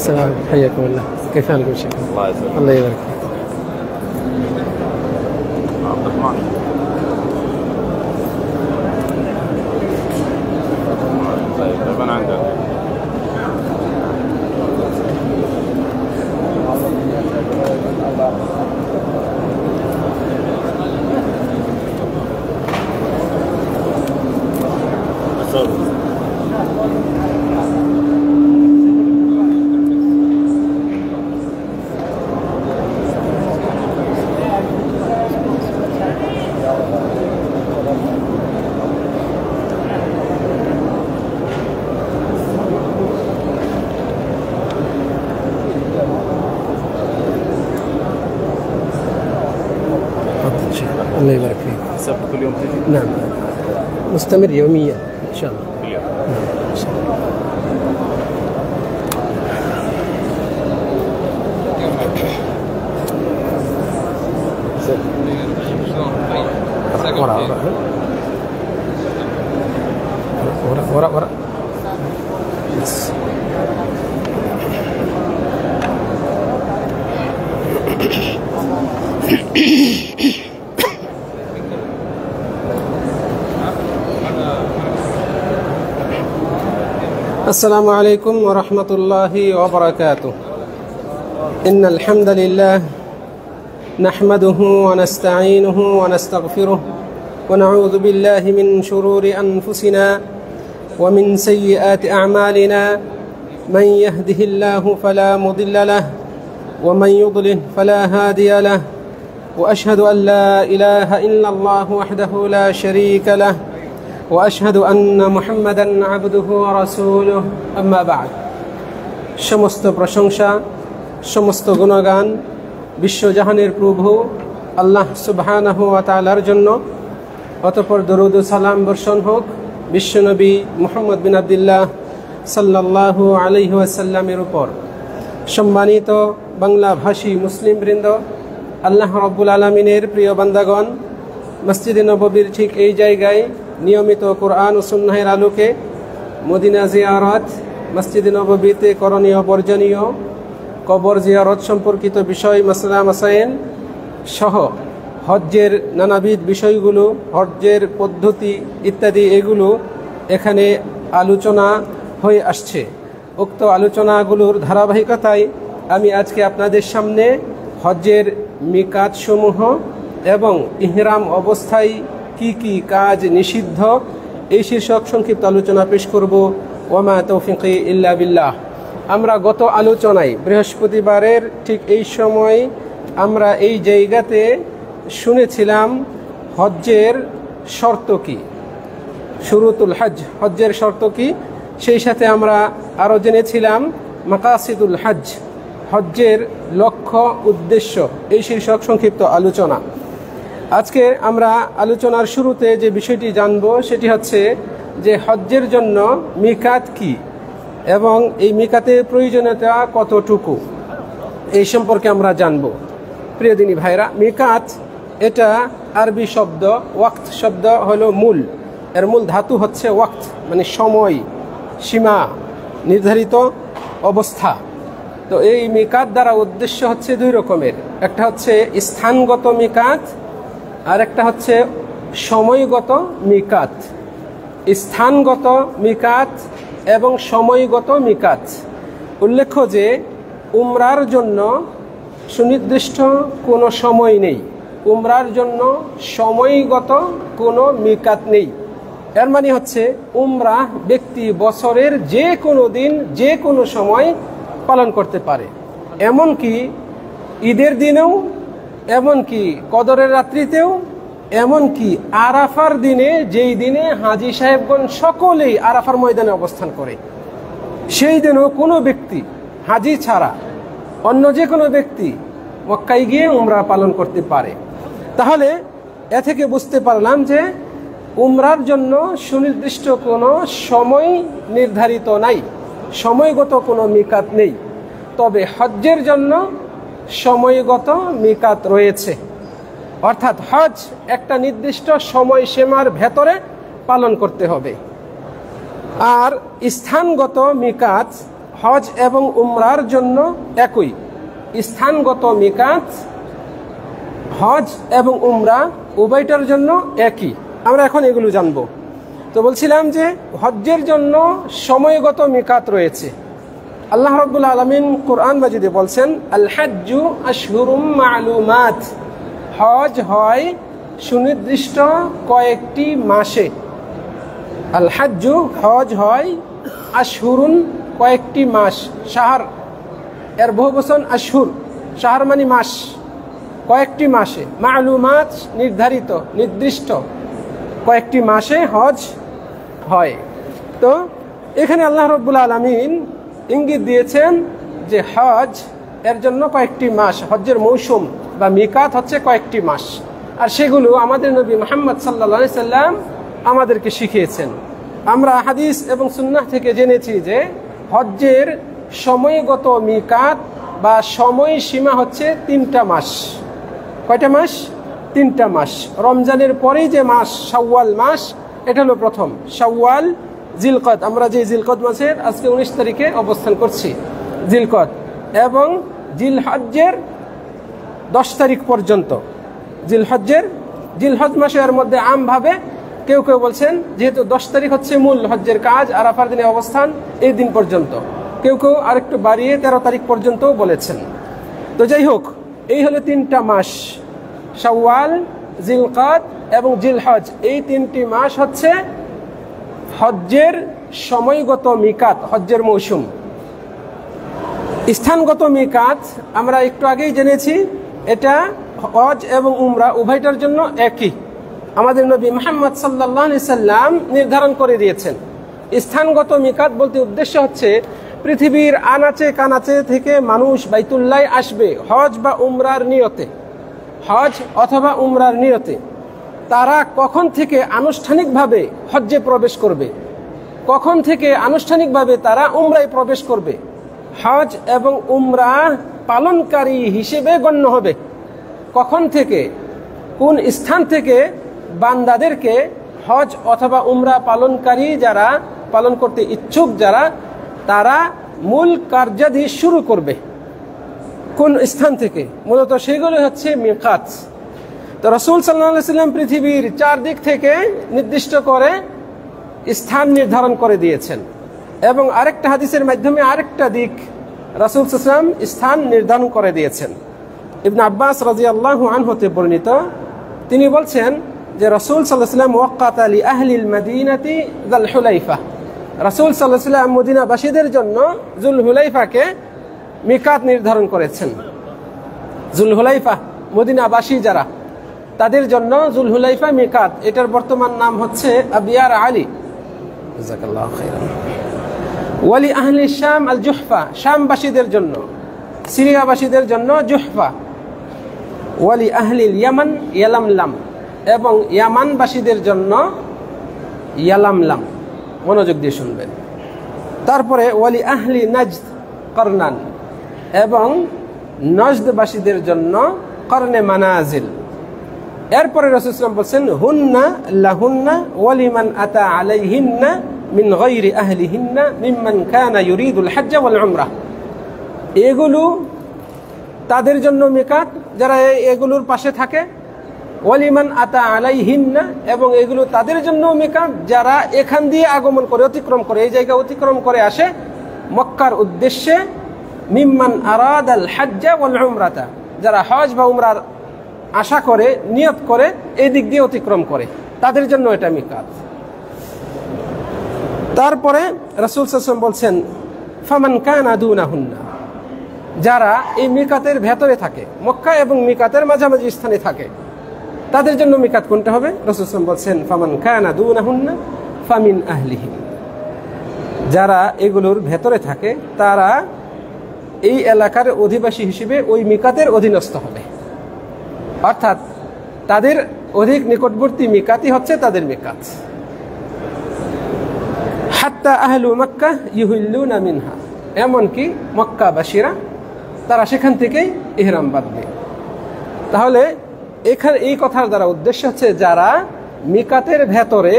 السلام عليكم، حياكم الله. كيف حالكم شيخ؟ الله يسلمك. الله يبارك فيك. عبد الرحمن. طيب انا عندك. الله يبارك فيك. السبت كل يوم تجي؟ نعم، مستمر يوميا ان شاء الله. كل يوم. نعم ان شاء الله. ورا بس. السلام عليكم ورحمة الله وبركاته. إن الحمد لله نحمده ونستعينه ونستغفره ونعوذ بالله من شرور أنفسنا ومن سيئات أعمالنا. من يهده الله فلا مضل له ومن يضلل فلا هادي له، وأشهد أن لا إله إلا الله وحده لا شريك له، وأشهد أن محمدا عبده ورسوله أما بعد। সমস্ত প্রশংসা, সমস্ত গুণগান বিশ্বজাহানের প্রভু আল্লাহ সুবহানাহু ওয়া তাআলার জন্য। অতঃপর দরুদ ও সালাম বর্ষণ হোক বিশ্বনবী মুহাম্মদ বিন আব্দুল্লাহ সাল্লাল্লাহু আলাইহি ওয়াসাল্লামের উপর। সম্মানিত বাংলাভাষী মুসলিম বৃন্দ, আল্লাহ রাব্বুল আলামিনের প্রিয় বান্দাগণ, মসজিদে নববীর ঠিক এই জায়গায় নিয়মিত কোরআন ও সুন্নাহের আলোকে মদিনা জিয়ারত, মসজিদে নববীতে করণীয় বর্জনীয়, কবর জিয়ারত সম্পর্কিত বিষয়, মাসলা মাসাইল সহ হজ্জের নানাবিধ বিষয়গুলো, হজ্জের পদ্ধতি ইত্যাদি এগুলো এখানে আলোচনা হয়ে আসছে। উক্ত আলোচনাগুলোর ধারাবাহিকতায় আমি আজকে আপনাদের সামনে হজ্জের মিকাতসমূহ এবং ইহরাম অবস্থায় কি কি কাজ নিষিদ্ধ এই শীর্ষক সংক্ষিপ্ত আলোচনা পেশ করব। ওয়ামা তৌফিকি ইল্লা বিল্লাহ। আমরা গত আলোচনায় বৃহস্পতিবারের ঠিক এই সময় আমরা এই জায়গাতে শুনেছিলাম হজ্জের শর্ত কি, শুরুতুল হজ, হজ্জের শর্ত কি। সেই সাথে আমরা আরও জেনেছিলাম মাকাসিদুল হজ, হজ্জের লক্ষ্য উদ্দেশ্য এই শীর্ষক সংক্ষিপ্ত আলোচনা। আজকে আমরা আলোচনার শুরুতে যে বিষয়টি জানব সেটি হচ্ছে যে হজ্জের জন্য মিকাত কি এবং এই মিকাতের প্রয়োজনীয়তা কতটুকু, এই সম্পর্কে আমরা জানব। প্রিয় দিনী ভাইরা, মিকাত এটা আরবি শব্দ, ওয়াক্ত শব্দ হলো মূল, এর মূল ধাতু হচ্ছে ওয়াক্ত, মানে সময়, সীমা, নির্ধারিত অবস্থা। তো এই মিকাত দ্বারা উদ্দেশ্য হচ্ছে দুই রকমের, একটা হচ্ছে স্থানগত মিকাত আর একটা হচ্ছে সময়গত মিকাত। স্থানগত মিকাত এবং সময়গত মিকাত। উল্লেখ্য যে উমরার জন্য সুনির্দিষ্ট কোনো সময় নেই, উমরার জন্য সময়গত কোনো মিকাত নেই। এর মানে হচ্ছে উমরা ব্যক্তি বছরের যে কোনো দিন যে কোনো সময় পালন করতে পারে, এমনকি ঈদের দিনেও, এমনকি কদরের রাত্রিতেও, এমনকি আরাফার দিনে, যেই দিনে হাজী সাহেবগণ সকলেই আরাফার ময়দানে অবস্থান করে, সেই দিনও কোনো ব্যক্তি হাজী ছাড়া অন্য যে কোনো ব্যক্তি মক্কায় গিয়ে উমরা পালন করতে পারে। তাহলে এ থেকে বুঝতে পারলাম যে উমরার জন্য সুনির্দিষ্ট কোনো সময় নির্ধারিত নাই, সময়গত কোনো মিকাত নেই। তবে হজ্জের জন্য সময়গত মিকাত রয়েছে, অর্থাৎ হজ একটা নির্দিষ্ট সময়সীমার ভেতরে পালন করতে হবে। আর স্থানগত মিকাত হজ এবং উমরার জন্য একই। স্থানগত মিকাত হজ এবং উমরা উভয়টার জন্য একই। আমরা এখন এগুলো জানব। তো বলছিলাম যে হজ্জের জন্য সময়গত মিকাত রয়েছে। আল্লাহ রাব্বুল আলামিন কোরআন মাজিদে বলছেন, আল হাজ্জু আশহুরুম মা'লুমাত, হজ হয় সুনির্দিষ্ট কয়েকটি মাসে। আল হাজ্জু, হজ হয় আশহুরুন, কয়েকটি মাস। শাহর এর বহুবচন আশহুর, শাহর মানে মাস, কয়েকটি মাসে। মা'লুমাত, নির্ধারিত, নির্দিষ্ট কয়েকটি মাসে হজ হয়। তো এখানে আল্লাহ রাব্বুল আলামিন ইঙ্গিত দিয়েছেন যে হজ এর জন্য কয়েকটি মাস, হজ্জের মৌসুম বা মিকাত হচ্ছে কয়েকটি মাস। আর সেগুলো আমাদের নবী মুহাম্মদ সাল্লাল্লাহু আলাইহি সাল্লাম আমাদেরকে শিখিয়েছেন। আমরা হাদিস এবং সুন্নাহ থেকে জেনেছি যে হজ্জের সময়গত মিকাত বা সময় সীমা হচ্ছে 3টা মাস। কয়টা মাস? 3টা মাস। রমজানের পরেই যে মাস শাওয়াল মাস, এটা হলো প্রথম। শাওয়াল, জিলকদ, আমরা যে জিলকদ মাসের আজকে 19 তারিখে অবস্থান করছি, জিলকদ, এবং জিলহজ্জের 10 তারিখ পর্যন্ত। জিলহজ মাসের মধ্যে আমভাবে কেউ কেউ বলছেন যেহেতু 10 তারিখ হচ্ছে মূল হজ্জের কাজ, আরাফার দিনে অবস্থান, এই দিন পর্যন্ত। কেউ কেউ আরেকটু বাড়িয়ে 13 তারিখ পর্যন্ত বলেছেন। তো যাই হোক, এই হলো 3টা মাস, শাওয়াল, জিলকদ এবং জিলহজ। এই 3টি মাস হচ্ছে হজ্জের সময়গত মিকাত, হজ্জের মৌসুম। স্থানগত মিকাত আমরা একটু আগেই জেনেছি, এটা হজ এবং উমরা উভয়টার জন্য একই। আমাদের নবী মুহাম্মদ সাল্লাল্লাহু আলাইহি সাল্লাম নির্ধারণ করে দিয়েছেন। স্থানগত মিকাত বলতে উদ্দেশ্য হচ্ছে পৃথিবীর আনাচে কানাচে থেকে মানুষ বাইতুল্লাহ আসবে হজ বা উমরার নিয়তে, হজ অথবা উমরার নিয়তে। তারা কখন থেকে আনুষ্ঠানিকভাবে হজ্জে প্রবেশ করবে, কখন থেকে আনুষ্ঠানিকভাবে তারা উমরায় প্রবেশ করবে, হজ এবং উমরা পালনকারী হিসেবে গণ্য হবে, কখন থেকে, কোন স্থান থেকে বান্দাদেরকে হজ অথবা উমরা পালনকারী যারা, পালন করতে ইচ্ছুক যারা, তারা মূল কার্যাদি শুরু করবে, কোন স্থান থেকে। মূলত সেগুলো হচ্ছে মিকাত। তো রাসূল সাল্লাল্লাহু আলাইহি সাল্লাম পৃথিবীর 4 দিক থেকে নির্দিষ্ট করে স্থান নির্ধারণ করে দিয়েছেন। এবং আরেকটা হাদিসের মাধ্যমে আরেকটা দিক রাসূল সাল্লাল্লাহু আলাইহি সাল্লাম স্থান নির্ধারণ করে দিয়েছেন। ইবনে আব্বাস রাদিয়াল্লাহু আনহু হতে বর্ণিত, তিনি বলছেন যে রাসূল সাল্লাল্লাহু আলাইহি সাল্লাম ওয়াক্কাতা লি আহলিল মদিনাতি যুল হুলাইফা, রাসূল সাল্লাল্লাহু আলাইহি সাল্লাম মদিনাবাসীদের জন্য যুল হুলাইফাকে মিকাত নির্ধারণ করেছেন। যুল হুলাইফা, মদিনাবাসী যারা, তাদের জন্য যুল হুলাইফা মিকাত। এটার বর্তমান নাম হচ্ছে আবিয়ার আলী। জাযাকাল্লাহু খাইরান। ওয়ালি আহলি শাম আল জুহফা, শামবাসীদের জন্য, সিরিয়াবাসীদের জন্য জুহফা। ওয়ালি আহলিল ইয়ামান ইয়ালামলাম, এবং ইয়ামানবাসীদের জন্য ইয়ালামলাম। মনোযোগ দিয়ে শুনবেন। তারপরে ওয়ালি আহলি নাজদ করনান, এবং নজদবাসীদের জন্য করনে মানাজিল। এরপরে রাসূল সাল্লাল্লাহু আলাইহি ওয়াসাল্লাম বলেন হুন্না লাহুন্না ওয়ালিমান আতা আলাইহিন্না মিন গায়রি আহলিহিন্না মিম্মান কানা ইউরিদুল হজ্জ ওয়াল উমরা। এগুলো তাদের জন্য মিকাত যারা এগুলোর পাশে থাকে। ওয়ালিমান আতা আলাইহিন্না, এবং এগুলো তাদের জন্য মিকাত যারা এখান দিয়ে আগমন করে, অতিক্রম করে, এই জায়গা অতিক্রম করে আসে মক্কার উদ্দেশ্যে। মিম্মান আরাদাল হজ্জ ওয়াল উমরাতা, যারা হজ বা উমরার আশা করে, নিয়ত করে, এই দিক দিয়ে অতিক্রম করে, তাদের জন্য এটা মিকাত। তারপরে রাসূল সাল্লাল্লাহু আলাইহি ওয়াসাল্লাম বলছেন ফামান কানা দুনাহুন্না, যারা এই মিকাতের ভেতরে থাকে, মক্কা এবং মিকাতের মাঝামাঝি স্থানে থাকে, তাদের জন্য মিকাত কোনটা হবে? রাসূল সাল্লাল্লাহু আলাইহি ওয়াসাল্লাম বলছেন ফামান কানা দুনাহুন্না ফামিন আহলিহিম, যারা এগুলোর ভেতরে থাকে তারা এই এলাকার অধিবাসী হিসেবে ওই মিকাতের অধীনস্থ হবে। অর্থাৎ তাদের অধিক নিকটবর্তী মিকাতই হচ্ছে তাদের মিকাত। হাত্তা আহলু মক্কা ইউহিল্লুনা মিনহা, এমনকি মক্কাবাসীরা তারা সেখান থেকেই ইহরাম বাঁধবে। তাহলে এখানে এই কথার দ্বারা উদ্দেশ্য হচ্ছে যারা মিকাতের ভেতরে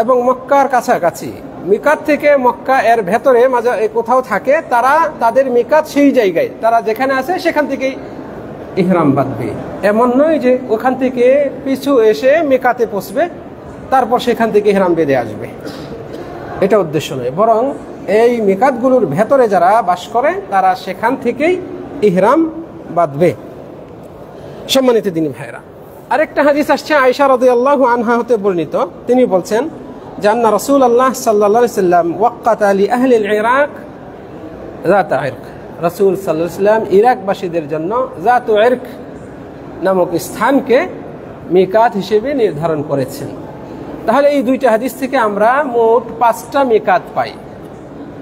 এবং মক্কার কাছাকাছি মিকাত থেকে মক্কা এর ভেতরে মাঝে কোথাও থাকে, তারা তাদের মিকাত সেই জায়গায়, তারা যেখানে আছে সেখান থেকেই ইহরাম বাঁধবে। এমন নয় যে ওখান থেকে পিছু এসে মিকাতে পৌঁছবে তারপর সেখান থেকে ইহরাম বেঁধে আসবে, এটা উদ্দেশ্য নয়। বরং এই মিকাতগুলোর ভেতরে যারা বাস করে তারা সেখান থেকেই ইহরাম বাঁধবে। সম্মানিত দিনী ভাইরা, আরেকটা হাদিস আসছে আয়েশা রাদিয়াল্লাহু আনহা হতে বর্ণিত। তিনি বলছেন যে আন্না রাসূলুল্লাহ সাল্লাল্লাহু আলাইহি সাল্লাম ওয়াক্কাতা লি আহলি আল-ইরাক যাতা ইরক। রাসূল সাল্লাল্লাহু আলাইহি সাল্লাম ইরাকবাসীদের জন্য যাতু ইরক নামক স্থানকে মিকাত হিসেবে নির্ধারণ করেছেন। তাহলে এই দুইটা হাদিস থেকে আমরা মোট 5টা মিকাত পাই।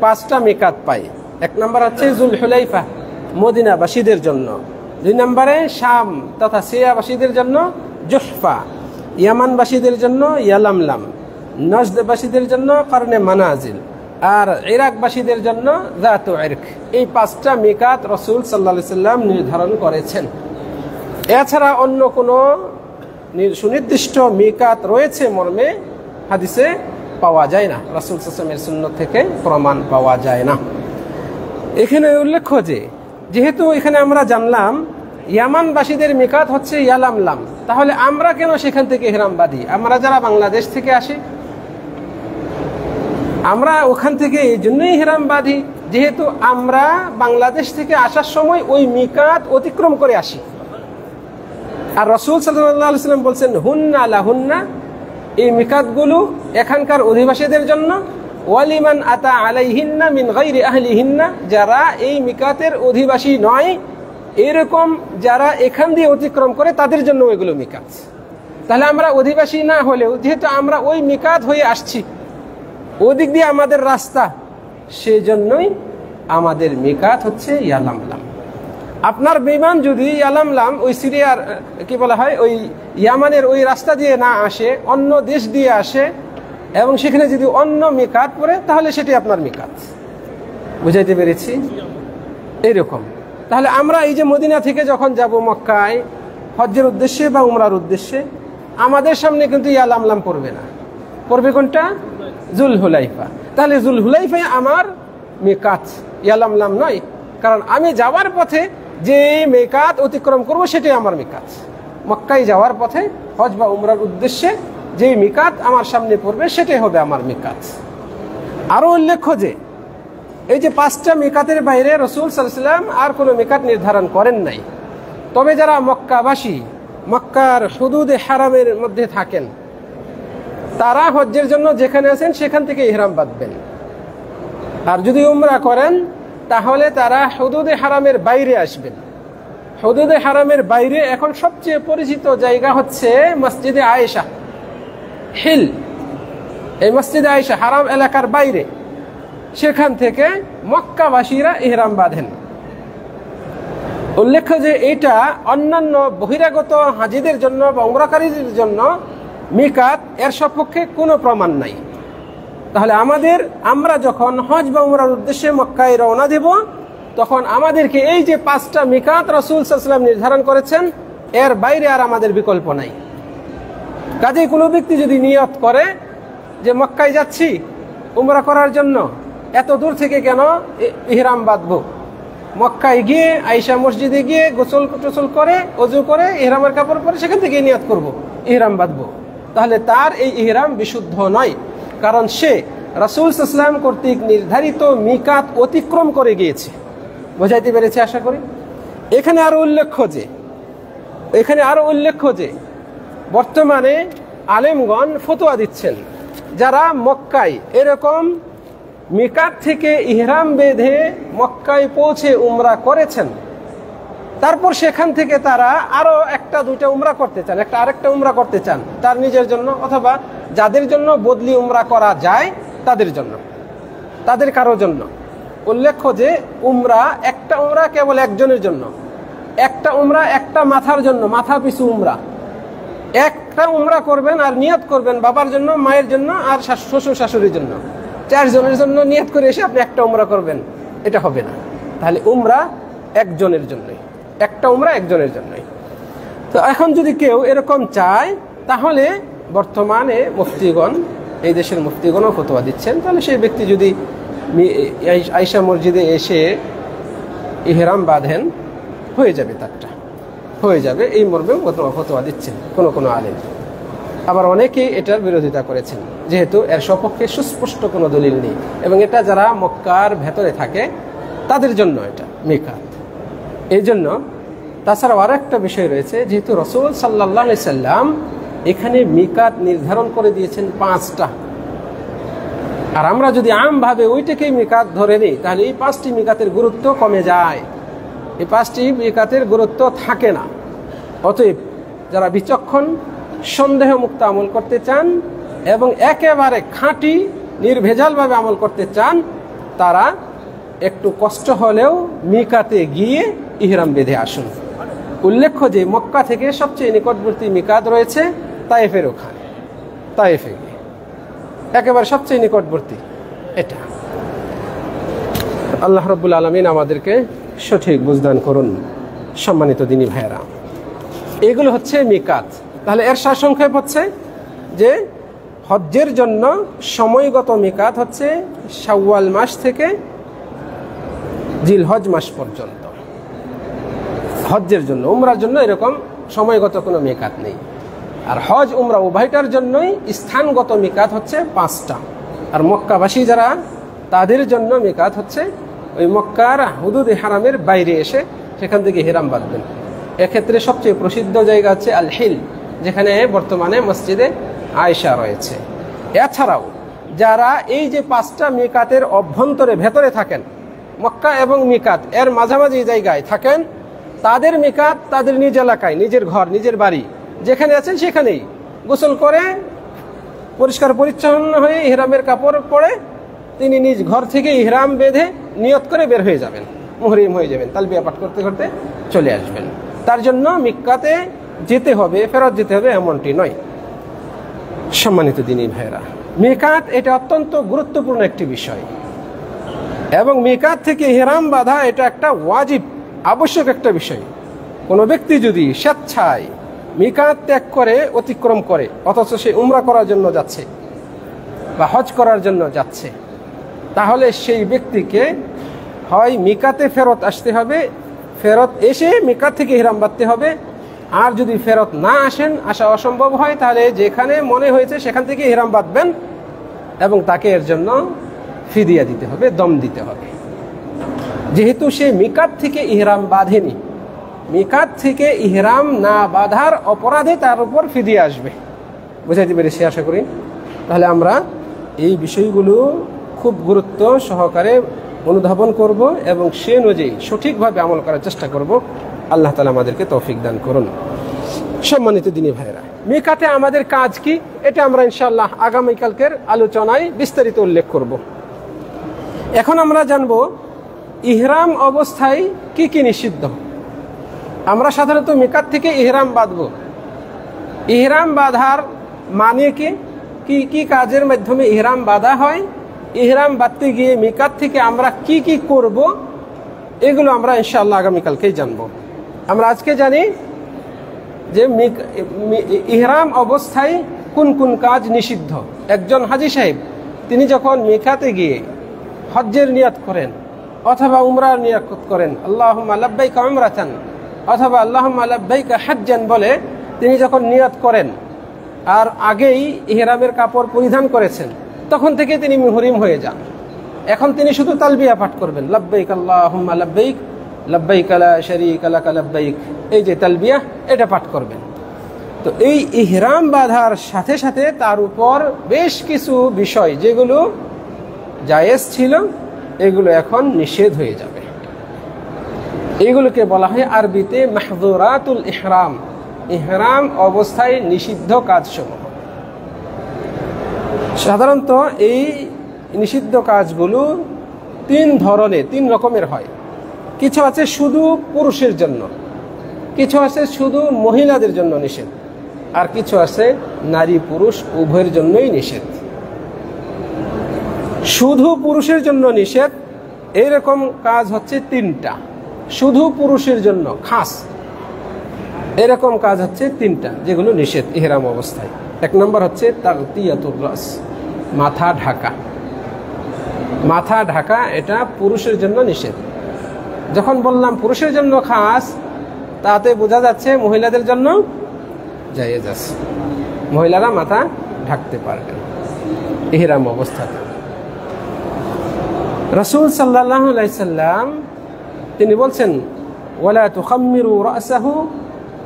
5টা মিকাত পাই। এক নম্বর হচ্ছে যুলহুলাইফা মদিনাবাসীদের জন্য, 2 নম্বরে শাম তথা সিরিয়াবাসীদের জন্য জুহফা, ইয়ামানবাসীদের জন্য ইয়ালামলাম, নজদবাসীদের জন্য কারণে মানাজিল, আর ইরাকবাসীদের জন্য যাতু ইরক। এই 5টা মিকাত রাসূল সাল্লাল্লাহু আলাইহি সাল্লাম নির্ধারণ করেছেন। এছাড়া অন্য কোনো সুনির্দিষ্ট মিকাত রয়েছে মর্মে হাদিসে পাওয়া যায় না, রাসূল সাল্লাল্লাহু আলাইহি ওয়াসাল্লামের সুন্নাত থেকে প্রমাণ পাওয়া যায় না। এখানে উল্লেখ্য যে যেহেতু এখানে আমরা জানলাম ইয়ামানবাসীদের মিকাত হচ্ছে ইয়ালামলাম, তাহলে আমরা কেন সেখান থেকে ইহরাম বাঁধি? আমরা যারা বাংলাদেশ থেকে আসি, আমরা ওখান থেকে এই জন্যই ইহরাম বাঁধি যেহেতু আমরা বাংলাদেশ থেকে আসার সময় ওই মিকাত অতিক্রম করে আসি। আর রাসূল সাল্লাল্লাহু আলাইহি ওয়াসাল্লাম বলছেন হুন্না লাহুন্না, এই মিকাতগুলো এখানকার অধিবাসীদের জন্য, ওয়ালিমান আতা আলাইহিন্না মিন গায়রি আহলিহিন্না, যারা এই মিকাতের অধিবাসী নয় এরকম যারা এখান দিয়ে অতিক্রম করে তাদের জন্য এগুলো মিকাত। তাহলে আমরা অধিবাসী না হলেও যেহেতু আমরা ওই মিকাত হয়ে আসছি, ওদিক দিয়ে আমাদের রাস্তা, সেজন্যই আমাদের মিকাত হচ্ছে ইয়ালামলাম। আপনার বিমান যদি ইয়ালামলাম ওই সিরিয়ার কি বলা হয় ওই ইয়ামানের ওই রাস্তা দিয়ে না আসে, অন্য দেশ দিয়ে আসে এবং সেখানে যদি অন্য মিকাত পড়ে তাহলে সেটি আপনার মিকাত। বুঝাইতে পেরেছি? এইরকম। তাহলে আমরা এই যে মদিনা থেকে যখন যাব মক্কায় হজ্জের উদ্দেশ্যে বা উমরার উদ্দেশ্যে, আমাদের সামনে কিন্তু ইয়ালামলাম পড়বে না, পড়বে কোনটা? যুলহুলাইফা। তাহলে যুলহুলাইফায় আমার মিকাত, ইয়ালামলাম নয়, কারণ আমি যাওয়ার পথে যে মিকাত অতিক্রম করব সেটাই আমার মিকাত। মক্কায় যাওয়ার পথে হজ বা উমরার উদ্দেশ্যে যে মিকাত আমার সামনে পড়বে সেটাই হবে আমার মিকাত। আরো উল্লেখ্য যে এই যে 5টা মিকাতের বাইরে রাসূল সাল্লাল্লাহু আলাইহি ওয়াসাল্লাম আর কোনো মিকাত নির্ধারণ করেন নাই। তবে যারা মক্কাবাসী, মক্কার হুদুদে হারামের মধ্যে থাকেন, তারা হজ্জের জন্য যেখানে আছেন সেখান থেকে ইহরাম বাঁধবেন। আর যদি উমরা করেন তাহলে তারা হুদুদে হারামের বাইরে আসবেন। হুদুদে হারামের বাইরে এখন সবচেয়ে পরিচিত জায়গা হচ্ছে মসজিদে আয়েশা, হিল। এই মসজিদে আয়েশা হারাম এলাকার বাইরে, সেখান থেকে মক্কাবাসীরা ইহরাম বাঁধেন। উল্লেখ্য যে এটা অন্যান্য বহিরাগত হাজিদের জন্য বা উমরাকারীদের জন্য মিকাত, এর সপক্ষে কোনো প্রমাণ নাই। তাহলে আমরা যখন হজ বা উমরার উদ্দেশ্যে মক্কায় রওনা দেব তখন আমাদেরকে এই যে 5টা মিকাত রাসূল সাল্লাল্লাহু আলাইহি ওয়াসাল্লাম নির্ধারণ করেছেন এর বাইরে আর আমাদের বিকল্প নাই। কাজেই কোনো ব্যক্তি যদি নিয়ত করে যে মক্কায় যাচ্ছি উমরা করার জন্য, এত দূর থেকে কেন ইহরাম বাঁধবো, মক্কায় গিয়ে আয়েশা মসজিদে গিয়ে গোসল টোসল করে ওযু করে ইহরামের কাপড় পরে সেখান থেকে নিয়ত করব ইহরাম বাঁধবো, তাহলে তার এই ইহরাম বিশুদ্ধ নয়, কারণ সে রাসূল সাল্লাল্লাহু আলাইহি ওয়াসাল্লাম কর্তৃক নির্ধারিত মিকাত অতিক্রম করে গিয়েছে। বোঝাইতে পেরেছি আশা করি। এখানে আরো উল্লেখ্য যে বর্তমানে আলেমগণ ফতোয়া দিচ্ছেন যারা মক্কায় এরকম মিকাত থেকে ইহরাম বেঁধে মক্কায় পৌঁছে উমরা করেছেন, তারপর সেখান থেকে তারা আরো 1-2টা উমরা করতে চান, আরেকটা উমরা করতে চান তার নিজের জন্য, অথবা যাদের জন্য বদলি উমরা করা যায় তাদের কারোর জন্য। উল্লেখ্য যে একটা উমরা কেবল একজনের জন্য, একটা উমরা একটা মাথার জন্য, মাথা পিছু উমরা। একটা উমরা করবেন আর নিয়ত করবেন বাবার জন্য, মায়ের জন্য আর শ্বশুর শাশুড়ির জন্য, 4 জনের জন্য নিয়ত করে এসে আপনি একটা উমরা করবেন, এটা হবে না। তাহলে উমরা একজনের জন্যই, একটা উমরা একজনের জন্যই। তো এখন যদি কেউ এরকম চায় তাহলে বর্তমানে মুফতিগণ এই দেশের মুফতিগণও ফতোয়া দিচ্ছেন, তাহলে সেই ব্যক্তি যদি আয়েশা মসজিদে এসে ইহরাম বাঁধেন হয়ে যাবে, তারটা হয়ে যাবে, এই মর্মেও ফতোয়া দিচ্ছেন কোনো আলেম। আবার অনেকেই এটার বিরোধিতা করেছেন, যেহেতু এর সপক্ষে সুস্পষ্ট কোনো দলিল নেই, এবং এটা যারা মক্কার ভেতরে থাকে তাদের জন্য এটা মিকাত। এই জন্য তাছাড়াও আর একটা বিষয় রয়েছে, যেহেতু রাসূল সাল্লাল্লাহু আলাইহি সাল্লাম এখানে মিকাত নির্ধারণ করে দিয়েছেন 5টা, আর আমরা যদি আমভাবে ওইটাকেই মিকাত ধরে নিই তাহলে এই 5টি মিকাতের গুরুত্ব কমে যায়, এই 5টি মিকাতের গুরুত্ব থাকে না। অতএব যারা বিচক্ষণ, সন্দেহমুক্ত আমল করতে চান এবং একেবারে খাঁটি নির্ভেজালভাবে আমল করতে চান, তারা একটু কষ্ট হলেও মিকাতে গিয়ে ইহরাম বেঁধে আসুন। উল্লেখ্য যে মক্কা থেকে সবচেয়ে নিকটবর্তী মিকাত রয়েছে তায়েফের ওখানে, তায়েফে গিয়ে একেবারে সবচেয়ে নিকটবর্তী এটা। আল্লাহ রাব্বুল আলামিন আমাদেরকে সঠিক বুঝদান করুন। সম্মানিত দিনী ভাইয়েরা, এগুলো হচ্ছে মিকাত। তাহলে এর সারসংক্ষেপ হচ্ছে যে হজ্জের জন্য সময়গত মিকাত হচ্ছে শাওয়াল মাস থেকে জিলহজ মাস পর্যন্ত। হজ্জের জন্য, উমরার জন্য এরকম সময়গত কোনো মিকাত নেই। আর হজ উমরা উভয়টার জন্যই স্থানগত মিকাত হচ্ছে 5টা। আর মক্কাবাসী যারা, তাদের জন্য মিকাত হচ্ছে ওই মক্কার হুদুদে হারামের বাইরে এসে সেখান থেকে হিরাম বাঁধবেন। এক্ষেত্রে সবচেয়ে প্রসিদ্ধ জায়গা হচ্ছে আল হিল, যেখানে বর্তমানে মসজিদে আয়েশা রয়েছে। এছাড়াও যারা এই যে 5টা মিকাতের অভ্যন্তরে ভেতরে থাকেন, মক্কা এবং মিকাত এর মাঝামাঝি জায়গায় থাকেন, তাদের মিকাত তাদের নিজ এলাকায়, নিজের ঘর, নিজের বাড়ি যেখানে আছেন সেখানেই গোসল করে পরিষ্কার পরিচ্ছন্ন হয়ে ইহরামের কাপড় পরে তিনি নিজ ঘর থেকে ইহরাম বেঁধে নিয়ত করে বের হয়ে যাবেন, মুহরিম হয়ে যাবেন, তালবিয়া পাঠ করতে করতে চলে আসবেন। তার জন্য মিক্কাতে যেতে হবে, ফেরত যেতে হবে এমনটি নয়। সম্মানিত দিনী ভাইয়েরা, মিকাত এটা অত্যন্ত গুরুত্বপূর্ণ একটি বিষয়, এবং মিকাত থেকে ইহরাম বাঁধা এটা একটা ওয়াজিব, আবশ্যক একটা বিষয়। কোনো ব্যক্তি যদি স্বেচ্ছায় মিকাত ত্যাগ করে, অতিক্রম করে, অথচ সে উমরা করার জন্য যাচ্ছে বা হজ করার জন্য যাচ্ছে, তাহলে সেই ব্যক্তিকে হয় মিকাতে ফেরত আসতে হবে, ফেরত এসে মিকাত থেকে ইহরাম বাঁধতে হবে। আর যদি ফেরত না আসেন, আসা অসম্ভব হয়, তাহলে যেখানে মনে হয়েছে সেখান থেকে ইহরাম বাঁধবেন এবং তাকে এর জন্য ফিদিয়া দিতে হবে, দম দিতে হবে। যেহেতু সে মিকাত থেকে ইহরাম বাঁধেনি, মিকাত থেকে ইহরাম না বাঁধার অপরাধে তার উপর ফিদিয়া আসবে। বুঝাইতে পেরেছি আশা করি। তাহলে আমরা এই বিষয়গুলো খুব গুরুত্ব সহকারে অনুধাবন করব এবং সে অনুযায়ী সঠিকভাবে আমল করার চেষ্টা করব। আল্লাহ তাআলা আমাদেরকে তৌফিক দান করুন। সম্মানিত দিনী ভাইরা, মিকাতে আমাদের কাজ কি, এটা আমরা ইনশাআল্লাহ আগামীকালকের আলোচনায় বিস্তারিত উল্লেখ করব। এখন আমরা জানব ইহরাম অবস্থায় কি কি নিষিদ্ধ। আমরা সাধারণত মিকাত থেকে ইহরাম বাঁধব। ইহরাম বাঁধার মানে কি কি কাজের মাধ্যমে ইহরাম বাঁধা হয়, ইহরাম বাঁধতে গিয়ে মিকাত থেকে আমরা কি কি করব, এগুলো আমরা ইনশাআল্লাহ আগামীকালকেই জানব। আমরা আজকে জানি যে ইহরাম অবস্থায় কোন কোন কাজ নিষিদ্ধ। একজন হাজী সাহেব তিনি যখন মিকাতে গিয়ে হজ্জের নিয়াত করেন অথবা উমরার নিয়াত করেন, আল্লাহুম্মা লাব্বাইকা উমরাতান অথবা আল্লাহুম্মা লাব্বাইকা হাজ্জান বলে তিনি যখন নিয়াত করেন আর আগেই ইহরামের কাপড় পরিধান করেছেন, তখন থেকে তিনি মুহরিম হয়ে যান। এখন তিনি শুধু তালবিয়া পাঠ করবেন, লাব্বাইক আল্লাহুম্মা লাব্বাইক লাব্বাইক লা শারীকা লাকা লাব্বাইক, এই যে তালবিয়া এটা পাঠ করবেন। তো এই ইহরাম বাঁধার সাথে সাথে তার উপর বেশ কিছু বিষয় যেগুলো জায়েজ ছিল এগুলো এখন নিষেধ হয়ে যাবে। এইগুলোকে বলা হয় আরবিতে মাহযুরাতুল ইহরাম, ইহরাম অবস্থায় নিষিদ্ধ কাজসমূহ। সাধারণত এই নিষিদ্ধ কাজগুলো তিন রকমের হয়। কিছু আছে শুধু পুরুষের জন্য, কিছু আছে শুধু মহিলাদের জন্য নিষেধ, আর কিছু আছে নারী পুরুষ উভয়ের জন্যই নিষেধ। শুধু পুরুষের জন্য নিষেধ এরকম কাজ হচ্ছে 3টা, শুধু পুরুষের জন্য খাস এরকম কাজ হচ্ছে 3টা যেগুলো নিষেধ ইহরাম অবস্থায়। 1 নম্বর হচ্ছে তাগতিয়াতুর রাস, মাথা ঢাকা। মাথা ঢাকা এটা পুরুষের জন্য নিষেধ। যখন বললাম পুরুষের জন্য খাস, তাতে বোঝা যাচ্ছে মহিলাদের জন্য জায়েজ আছে, মহিলারা মাথা ঢাকতে পারবেন ইহরাম অবস্থাতে। রাসূল সাল্লাল্লাহু আলাইহি সাল্লাম তিনি বলছেন, ওয়ালা তুখাম্মিরু রাসাহু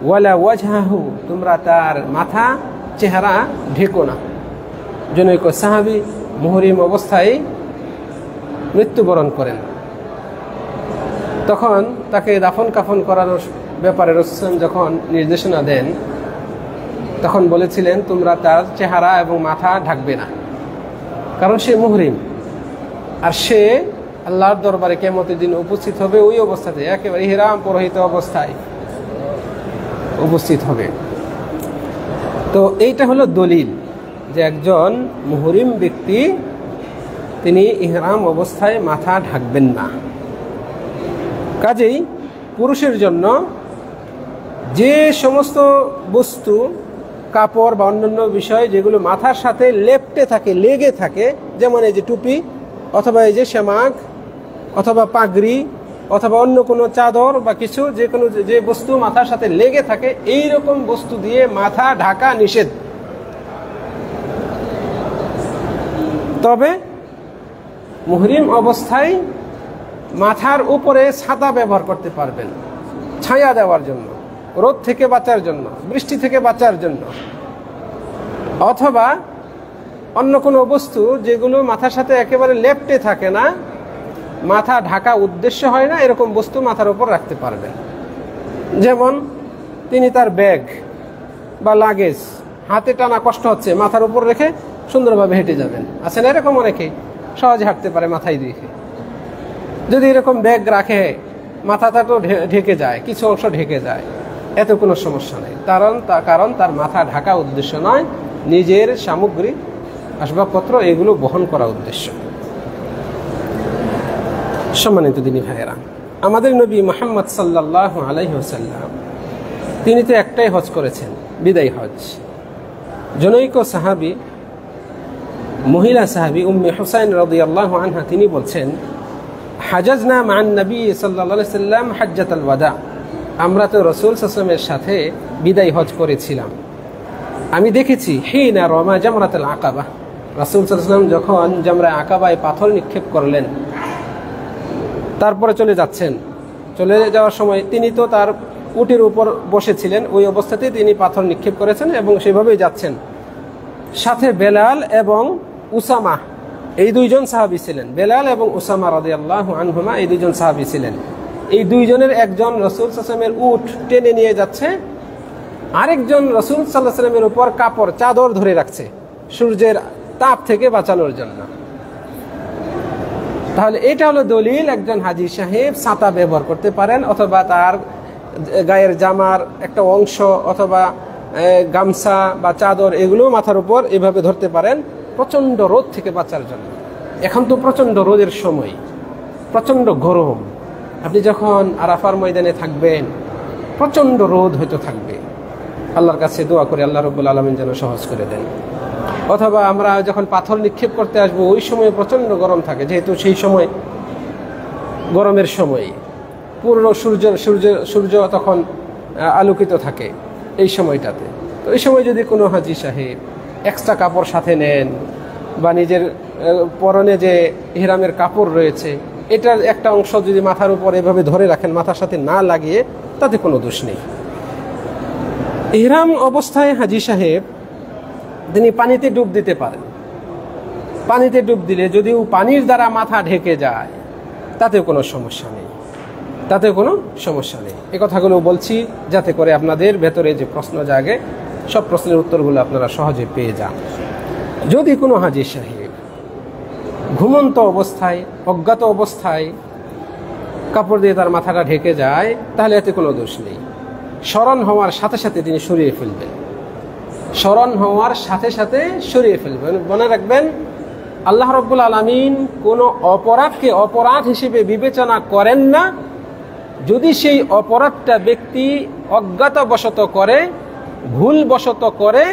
ওয়ালা ওয়াজহাহু, তোমরা তার মাথা চেহারা ঢেকো না। জনৈক সাহাবী মুহরিম অবস্থায় মৃত্যুবরণ করেন, তখন তাকে দাফন কাফন করানোর ব্যাপারে রাসূল যখন নির্দেশনা দেন, তখন বলেছিলেন তোমরা তার চেহারা এবং মাথা ঢাকবে না, কারণ সে মুহরিম, আর সে আল্লাহর দরবারে কিয়ামতের দিন উপস্থিত হবে ওই অবস্থাতে, একেবারে ইহরাম পরহিত অবস্থায় উপস্থিত হবে। তো এইটা হলো দলিল যে একজন মুহরিম ব্যক্তি তিনি ইহরাম অবস্থায় মাথা ঢাকবেন না। কাজেই পুরুষের জন্য যে সমস্ত বস্তু, কাপড় বা অন্যান্য বিষয় যেগুলো মাথার সাথে লেপ্টে থাকে, লেগে থাকে, যেমন এই যে টুপি অথবা এই যে সেমাক অথবা পাগড়ি অথবা অন্য কোনো চাদর বা কিছু, যে কোনো যে বস্তু মাথার সাথে লেগে থাকে, এই রকম বস্তু দিয়ে মাথা ঢাকা নিষেধ। তবে মুহরিম অবস্থায় মাথার উপরে ছাতা ব্যবহার করতে পারবেন, ছায়া দেওয়ার জন্য, রোদ থেকে বাঁচার জন্য, বৃষ্টি থেকে বাঁচার জন্য, অথবা অন্য কোনো বস্তু যেগুলো মাথার সাথে একেবারে লেপ্টে থাকে না, মাথা ঢাকা উদ্দেশ্য হয় না, এরকম বস্তু মাথার উপর রাখতে পারবেন। যেমন তিনি তার ব্যাগ বা লাগেজ হাতে টানা কষ্ট হচ্ছে, মাথার উপর রেখে সুন্দরভাবে হেঁটে যাবেন। আছে না এরকম অনেকেই, সহজে হাঁটতে পারে মাথায় রেখে। যদি এরকম ব্যাগ রাখে, মাথাটা তো ঢেকে যায়, কিছু অংশ ঢেকে যায়, এত কোনো সমস্যা নেই, কারণ তার মাথা ঢাকা উদ্দেশ্য নয়, নিজের সামগ্রী আসবাবপত্র এগুলো বহন করা উদ্দেশ্য। সম্মানিত দিনী ভাইয়েরা, আমাদের নবী মুহাম্মদ সাল্লাল্লাহু আলাইহি ওয়াসাল্লাম তিনি তো একটাই হজ করেছেন, বিদায় হজ। জনৈক সাহাবী, মহিলা সাহাবী উম্মে হুসাইন রাদিয়াল্লাহু আনহা, তিনি বলছেন, হাজাজনা মান নবী সাল্লাল্লাহু আলাইহি ওয়াসাল্লাম হাজ্জাতুল ওয়াদা, আমরা তো রাসূল সাল্লাল্লাহু আলাইহি ওয়াসাল্লামের সাথে বিদায় হজ করেছিলাম। আমি দেখেছি হিনা রমা জামরাতুল আকাবা, রাসূল সাল্লাল্লাহু আলাইহি ওয়াসাল্লাম যখন জামরায়ে আকাবায় পাথর নিক্ষেপ করলেন, তারপরে চলে যাচ্ছেন, চলে যাওয়ার সময় তিনি তো তার উটের উপর বসেছিলেন, ওই অবস্থাতেই তিনি পাথর নিক্ষেপ করেছেন এবং সেভাবেই যাচ্ছেন। সাথে বেলাল এবং উসামা, এই দুইজন সাহাবী ছিলেন, বেলাল এবং উসামা রাদিয়াল্লাহু আনহুমা, এই দুইজন সাহাবী ছিলেন। এই দুইজনের একজন রাসূল সাল্লাল্লাহু আলাইহি ওয়াসাল্লামের উট টেনে নিয়ে যাচ্ছে, আরেকজন রাসূল সাল্লাল্লাহু আলাইহি ওয়াসাল্লামের উপর কাপড়, চাদর ধরে রাখছে সূর্যের তাপ থেকে বাঁচানোর জন্য। তাহলে এটা হলো দলিল, একজন হাজী সাহেব ছাতা ব্যবহার করতে পারেন, অথবা তার গায়ের জামার একটা অংশ অথবা গামছা বা চাদর এগুলো মাথার উপর এভাবে ধরতে পারেন, প্রচণ্ড রোদ থেকে বাঁচার জন্য। এখন তো প্রচণ্ড রোদের সময়, প্রচণ্ড গরম, আপনি যখন আরাফার ময়দানে থাকবেন প্রচণ্ড রোদ হয়তো থাকবে। আল্লাহর কাছে দোয়া করে আল্লাহ রাব্বুল আলামিন যেন সহজ করে দেন। অথবা আমরা যখন পাথর নিক্ষেপ করতে আসবো ওই সময় প্রচণ্ড গরম থাকে, যেহেতু সেই সময় গরমের সময় পুরো সূর্য তখন আলোকিত থাকে এই সময়টাতে। তো এই সময় যদি কোনো হাজী সাহেব এক্সট্রা কাপড় সাথে নেন বা নিজের পরনে যে ইহরামের কাপড় রয়েছে এটার একটা অংশ যদি মাথার উপর এভাবে ধরে রাখেন, মাথার সাথে না লাগিয়ে, তাতে কোনো দোষ নেই। ইহরাম অবস্থায় হাজী সাহেব তিনি পানিতে ডুব দিতে পারেন। পানিতে ডুব দিলে যদিও পানির দ্বারা মাথা ঢেকে যায় তাতেও কোনো সমস্যা নেই, তাতেও কোনো সমস্যা নেই। এই কথাগুলো বলছি যাতে করে আপনাদের ভেতরে যে প্রশ্ন জাগে সব প্রশ্নের উত্তরগুলো আপনারা সহজে পেয়ে যান। যদি কোনো হাজী সাহেব ঘুমন্ত অবস্থায়, অজ্ঞাত অবস্থায় কাপড় দিয়ে তার মাথাটা ঢেকে যায় তাহলে এতে কোনো দোষ নেই। স্মরণ হওয়ার সাথে সাথে তিনি সরিয়ে ফেলবেন, স্মরণ হওয়ার সাথে সাথে সরিয়ে ফেলবেন। মনে রাখবেন, আল্লাহ রাব্বুল আলামিন কোনো অপরাধকে অপরাধ হিসেবে বিবেচনা করেন না যদি সেই অপরাধটা ব্যক্তি অজ্ঞাতবশত করে, ভুলবশত করে,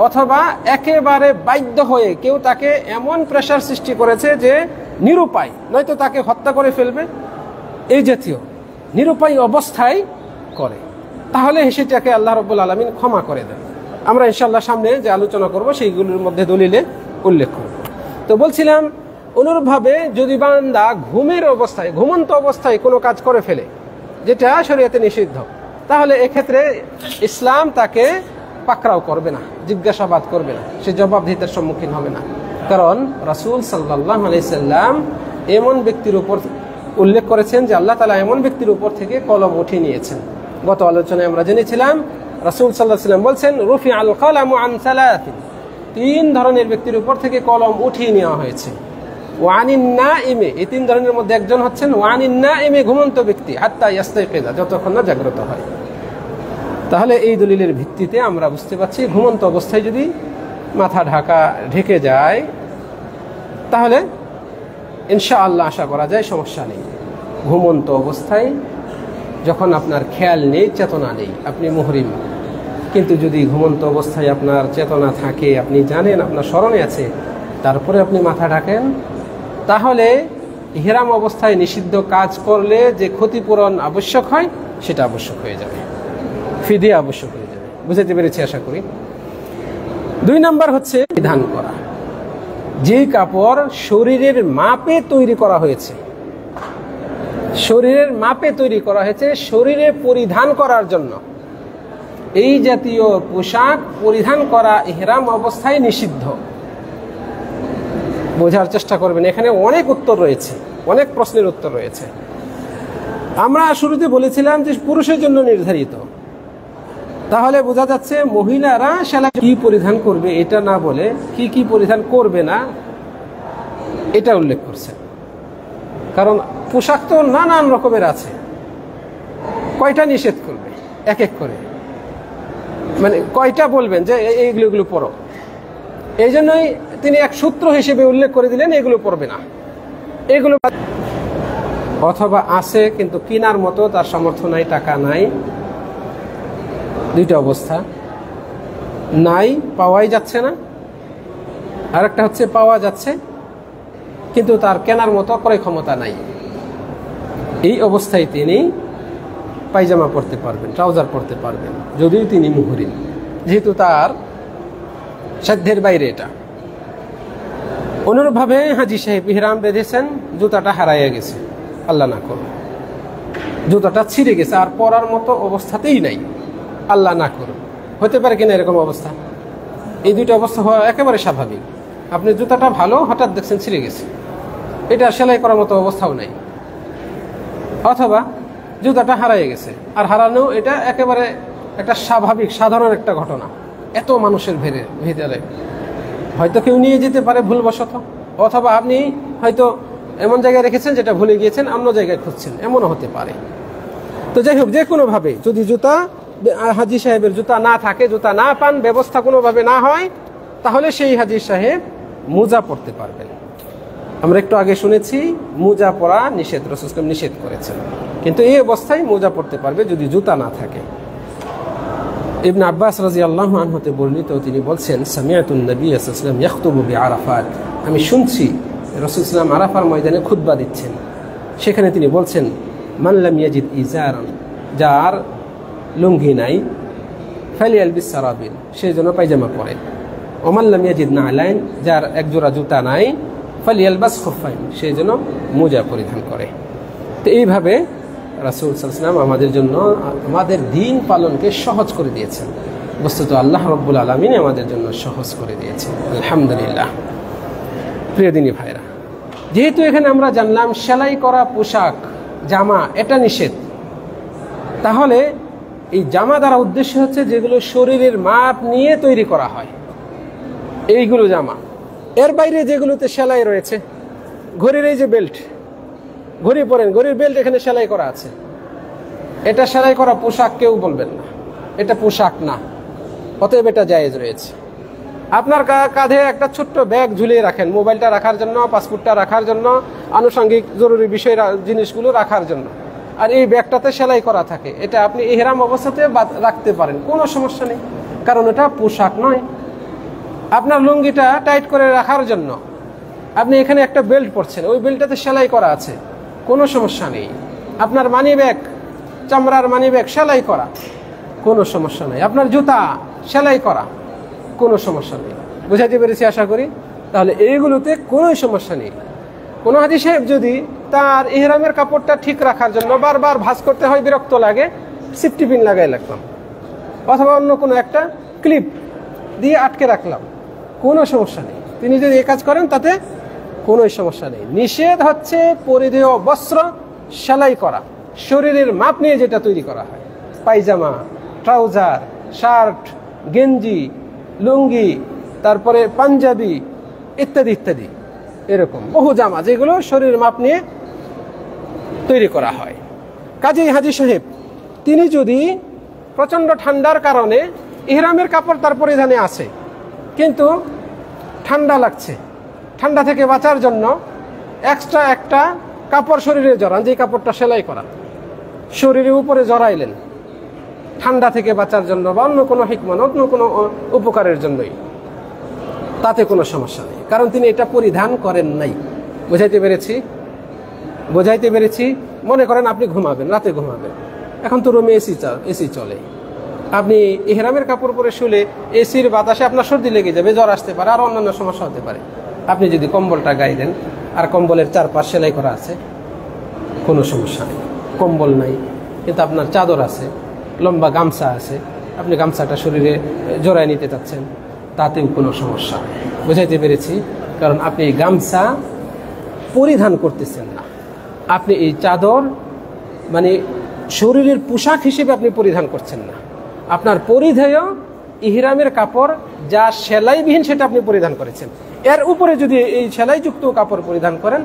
অথবা একেবারে বাধ্য হয়ে কেউ তাকে এমন প্রেশার সৃষ্টি করেছে যে নিরুপায়, নয়তো তাকে হত্যা করে ফেলবে, এই জাতীয় নিরুপায় অবস্থায় করে, তাহলে সেটাকে আল্লাহ রাব্বুল আলামিন ক্ষমা করে দেন। আমরা ইনশাআল্লাহ সামনে যে আলোচনা করব সেইগুলোর মধ্যে দলিলে উল্লেখ করব। তো বলছিলাম, অনুরূপভাবে যদি বান্দা ঘুমের অবস্থায়, ঘুমন্ত অবস্থায় কোনো কাজ করে ফেলে যেটা শরীয়তে নিষিদ্ধ, তাহলে এক্ষেত্রে ইসলাম তাকে পাকড়াও করবে না, জিজ্ঞাসাবাদ করবে না, সে জবাবদিহিতার সম্মুখীন হবে না। কারণ রাসূল সাল্লাল্লাহু আলাইহি সাল্লাম এমন ব্যক্তির উপর উল্লেখ করেছেন যে আল্লাহ তাআলা এমন ব্যক্তির উপর থেকে কলম উঠিয়ে নিয়েছেন। গত আলোচনায় আমরা জেনেছিলাম রাসূল সাল্লাল্লাহু আলাইহি সাল্লাম বলছেন, রুফিআল কালামু আন সালাতিন, 3 ধরনের ব্যক্তির উপর থেকে কলম উঠিয়ে নেওয়া হয়েছে। ওয়ানিন নাইমে, এই 3 ধরনের মধ্যে একজন হচ্ছেন ওয়ানিন নাইমে, ঘুমন্ত ব্যক্তি, হাত্তা ইয়াস্তাইকিযা, যতক্ষণ না জাগ্রত হয়। তাহলে এই দলিলের ভিত্তিতে আমরা বুঝতে পারছি ঘুমন্ত অবস্থায় যদি মাথা ঢেকে যায় তাহলে ইনশাআল্লাহ আশা করা যায় সমস্যা নেই। ঘুমন্ত অবস্থায় যখন আপনার খেয়াল নেই, চেতনা নেই, আপনি মুহরিম, কিন্তু যদি ঘুমন্ত অবস্থায় আপনার চেতনা থাকে, আপনি জানেন, আপনার স্মরণে আছে, তারপরে আপনি মাথা ঢাকেন, তাহলে ইহরাম অবস্থায় নিষিদ্ধ কাজ করলে যে ক্ষতিপূরণ আবশ্যক হয় সেটা আবশ্যক হয়ে যাবে, ফিদিয়া আবশ্যক হয়ে যাবে। বুঝতে পেরেছি আশা করি। 2 নাম্বার হচ্ছে পরিধান করা। যে কাপড় শরীরের মাপে তৈরি করা হয়েছে, শরীরের মাপে তৈরি করা হয়েছে শরীরে পরিধান করার জন্য, এই জাতীয় পোশাক পরিধান করা ইহরাম অবস্থায় নিষিদ্ধ। বোঝার চেষ্টা করবেন, এখানে অনেক উত্তর রয়েছে, অনেক প্রশ্নের উত্তর রয়েছে। আমরা শুরুতে বলেছিলাম যে পুরুষের জন্য নির্ধারিত, তাহলে বোঝা যাচ্ছে মহিলারা সেলাই কি পরিধান করবে এটা না বলে কি কি পরিধান করবে না এটা উল্লেখ করছে। কারণ পোশাক তো নানান রকমের আছে, কয়টা নিষেধ করবে এক এক করে, মানে কয়টা বলবেন যে এইগুলো পরো, এই জন্যই তিনি এক সূত্র হিসেবে উল্লেখ করে দিলেন এগুলো পরবে না, এগুলো। অথবা আছে কিন্তু কেনার মতো তার সামর্থ্য নাই, টাকা নাই, 2টা অবস্থা, নাই পাওয়াই যাচ্ছে না, আর একটা হচ্ছে পাওয়া যাচ্ছে কিন্তু তার কেনার মতো ক্রয় ক্ষমতা নাই। এই অবস্থায় তিনি পায়জামা পরতে পারবেন, ট্রাউজার পরতে পারবেন, যদিও তিনি মুহরিম, যেহেতু তার সাধ্যের বাইরে এটা। অনুরূপভাবে হাজী সাহেব ইহরাম বেঁধেছেন, জুতাটা হারাইয়া গেছে, আল্লাহ না করুন, জুতাটা ছিঁড়ে গেছে, আর পরার মতো অবস্থাতেই নাই, আল্লাহ না করুন। হতে পারে কিনা এরকম অবস্থা? এই 2টা অবস্থা হওয়া একেবারে স্বাভাবিক। আপনি জুতাটা ভালো, হঠাৎ দেখছেন ছিঁড়ে গেছে, এটা সেলাই করার মতো অবস্থাও নাই। অথবা জুতাটা হারিয়ে গেছে, আর হারানো এটা একেবারে একটা স্বাভাবিক সাধারণ একটা ঘটনা, এত মানুষের ভিতরে হয়তো কেউ নিয়ে যেতে পারে ভুলবশত, অথবা আপনি হয়তো এমন জায়গায় রেখেছেন যেটা ভুলে গিয়েছেন, অন্য জায়গায় খুঁজছেন, এমনও হতে পারে। তো যাই হোক, যে কোনোভাবে যদি জুতা হাজী সাহেবের জুতা না থাকে, জুতা না পান, ব্যবস্থা কোনোভাবে না হয়, তাহলে সেই হাজী সাহেব মোজা পরতে পারবেন। আমরা একটু আগে শুনেছি মোজা পরা নিষেধ, রাসূল সাল্লাল্লাহু আলাইহি ওয়াসাল্লাম নিষেধ করেছেন, কিন্তু এই অবস্থায় মোজা পরতে পারবে যদি জুতা না থাকে। ইবনে আব্বাস রাদিয়াল্লাহু আনহু হতে বর্ণিত, তিনি বলছেন, সামিআতুন নবী সাল্লাল্লাহু আলাইহি ওয়াসাল্লাম ইয়াখতুবু বিআরাফাত, আমি শুনছি রাসূল সাল্লাল্লাহু আলাইহি ওয়াসাল্লাম আরাফার ময়দানে খুতবা দিচ্ছেন, সেখানে তিনি বলছেন, মান লাম ইয়াজিদ ইজারান, যার লুঙ্গি নাই, ফালিয়ালবিস সারাবিল, সে যেন পায়জামা পরে। ওমান লাম ইয়াজিদ নালাইন, যার এক জোড়া জুতা নাই, ফালিয়ালবাস খুফাইন, সে যেন মোজা পরিধান করে। তো এইভাবে রাসূল সাল্লাল্লাহু আলাইহি ওয়াসাল্লাম আমাদের জন্য আমাদের দিন পালনকে সহজ করে দিয়েছেন। বস্তুত আল্লাহ রাব্বুল আলামিন আমাদের জন্য সহজ করে দিয়েছেন, আলহামদুলিল্লাহ। প্রিয় দিনী ভাইরা, যেহেতু এখানে আমরা জানলাম সেলাই করা পোশাক জামা এটা নিষেধ, তাহলে এই জামা দ্বারা উদ্দেশ্য হচ্ছে যেগুলো শরীরের মাপ নিয়ে তৈরি করা হয়, এইগুলো জামা। এর বাইরে যেগুলোতে সেলাই রয়েছে, ঘড়ির এই যে বেল্ট, ঘড়ি পরেন, ঘড়ির বেল্ট এখানে সেলাই করা আছে, এটা সেলাই করা পোশাক কেউ বলবেন না, এটা পোশাক না, অতএব এটা জায়েজ রয়েছে। আপনার কাঁধে একটা ছোট্ট ব্যাগ ঝুলিয়ে রাখেন, মোবাইলটা রাখার জন্য, পাসপোর্টটা রাখার জন্য, আনুষঙ্গিক জরুরি বিষয় জিনিসগুলো রাখার জন্য, আর এই ব্যাগটাতে সেলাই করা থাকে, এটা আপনি ইহরাম অবস্থাতে রাখতে পারেন, কোনো সমস্যা নেই, কারণ এটা পোশাক নয়, আপনার লুঙ্গিটা টাইট করে রাখার জন্য আপনি এখানে একটা বেল্ট পরছেন, ওই বেল্টটাতে সেলাই করা আছে, কোনো সমস্যা নেই। আপনার মানি ব্যাগ, চামড়ার মানি ব্যাগ সেলাই করা, কোনো সমস্যা নেই। আপনার জুতা সেলাই করা, কোনো সমস্যা নেই। বুঝাতে পেরেছি আশা করি। তাহলে এইগুলোতে কোনো সমস্যা নেই। কোনো হাজি সাহেব যদি তার ইহরামের কাপড়টা ঠিক রাখার জন্য বারবার ভাঁজ করতে হয়, বিরক্ত লাগে, সেফটি পিন লাগাই রাখলাম, অথবা অন্য কোনো একটা ক্লিপ দিয়ে আটকে রাখলাম, কোনো সমস্যা নেই। তিনি যদি এই কাজ করেন তাতে কোনো সমস্যা নেই। নিষেধ হচ্ছে পরিধেয় বস্ত্র সেলাই করা, শরীরের মাপ নিয়ে যেটা তৈরি করা হয়, পায়জামা, ট্রাউজার, শার্ট, গেঞ্জি, লুঙ্গি, তারপরে পাঞ্জাবি ইত্যাদি ইত্যাদি, এরকম বহু জামা যেগুলো শরীরের মাপ নিয়ে তৈরি করা হয়। কাজেই হাজী সাহেব তিনি যদি প্রচণ্ড ঠান্ডার কারণে ইহরামের কাপড় তার পরিধানে আছে, কিন্তু ঠান্ডা লাগছে, ঠান্ডা থেকে বাঁচার জন্য এক্সট্রা একটা কাপড় শরীরে জড়ান, যে কাপড়টা সেলাই করা শরীরের উপরে জড়াইলেন ঠান্ডা থেকে বাঁচার জন্য বা অন্য কোনো হিকমত, অন্য কোনো উপকারের জন্যই, তাতে কোনো সমস্যা নেই, কারণ তিনি এটা পরিধান করেন নাই। বোঝাইতে পেরেছি? বোঝাইতে পেরেছি? মনে করেন আপনি ঘুমাবেন, রাতে ঘুমাবেন, এখন তো রুমে এসি চলে, আপনি ইহরামের কাপড় পরে শুলে এসির বাতাসে আপনার সর্দি লেগে যাবে, জ্বর আসতে পারে, আর অন্যান্য সমস্যা হতে পারে। আপনি যদি কম্বলটা গায়ে দেন আর কম্বলের চারপাশ সেলাই করা আছে, কোনো সমস্যা নেই। কম্বল নাই কিন্তু আপনার চাদর আছে, লম্বা গামছা আছে, আপনি গামছাটা শরীরে জড়ায় নিতে চাচ্ছেন, তাতেও কোনো সমস্যা নেই। বুঝাইতে পেরেছি? কারণ আপনি এই গামছা পরিধান করতেছেন না, আপনি এই চাদর মানে শরীরের পোশাক হিসেবে আপনি পরিধান করছেন না, আপনার পরিধেয় ইহরামের কাপড় যা সেলাইবিহীন সেটা আপনি পরিধান করেছেন। এর উপরে যদি এই সেলাইযুক্ত কাপড় পরিধান করেন,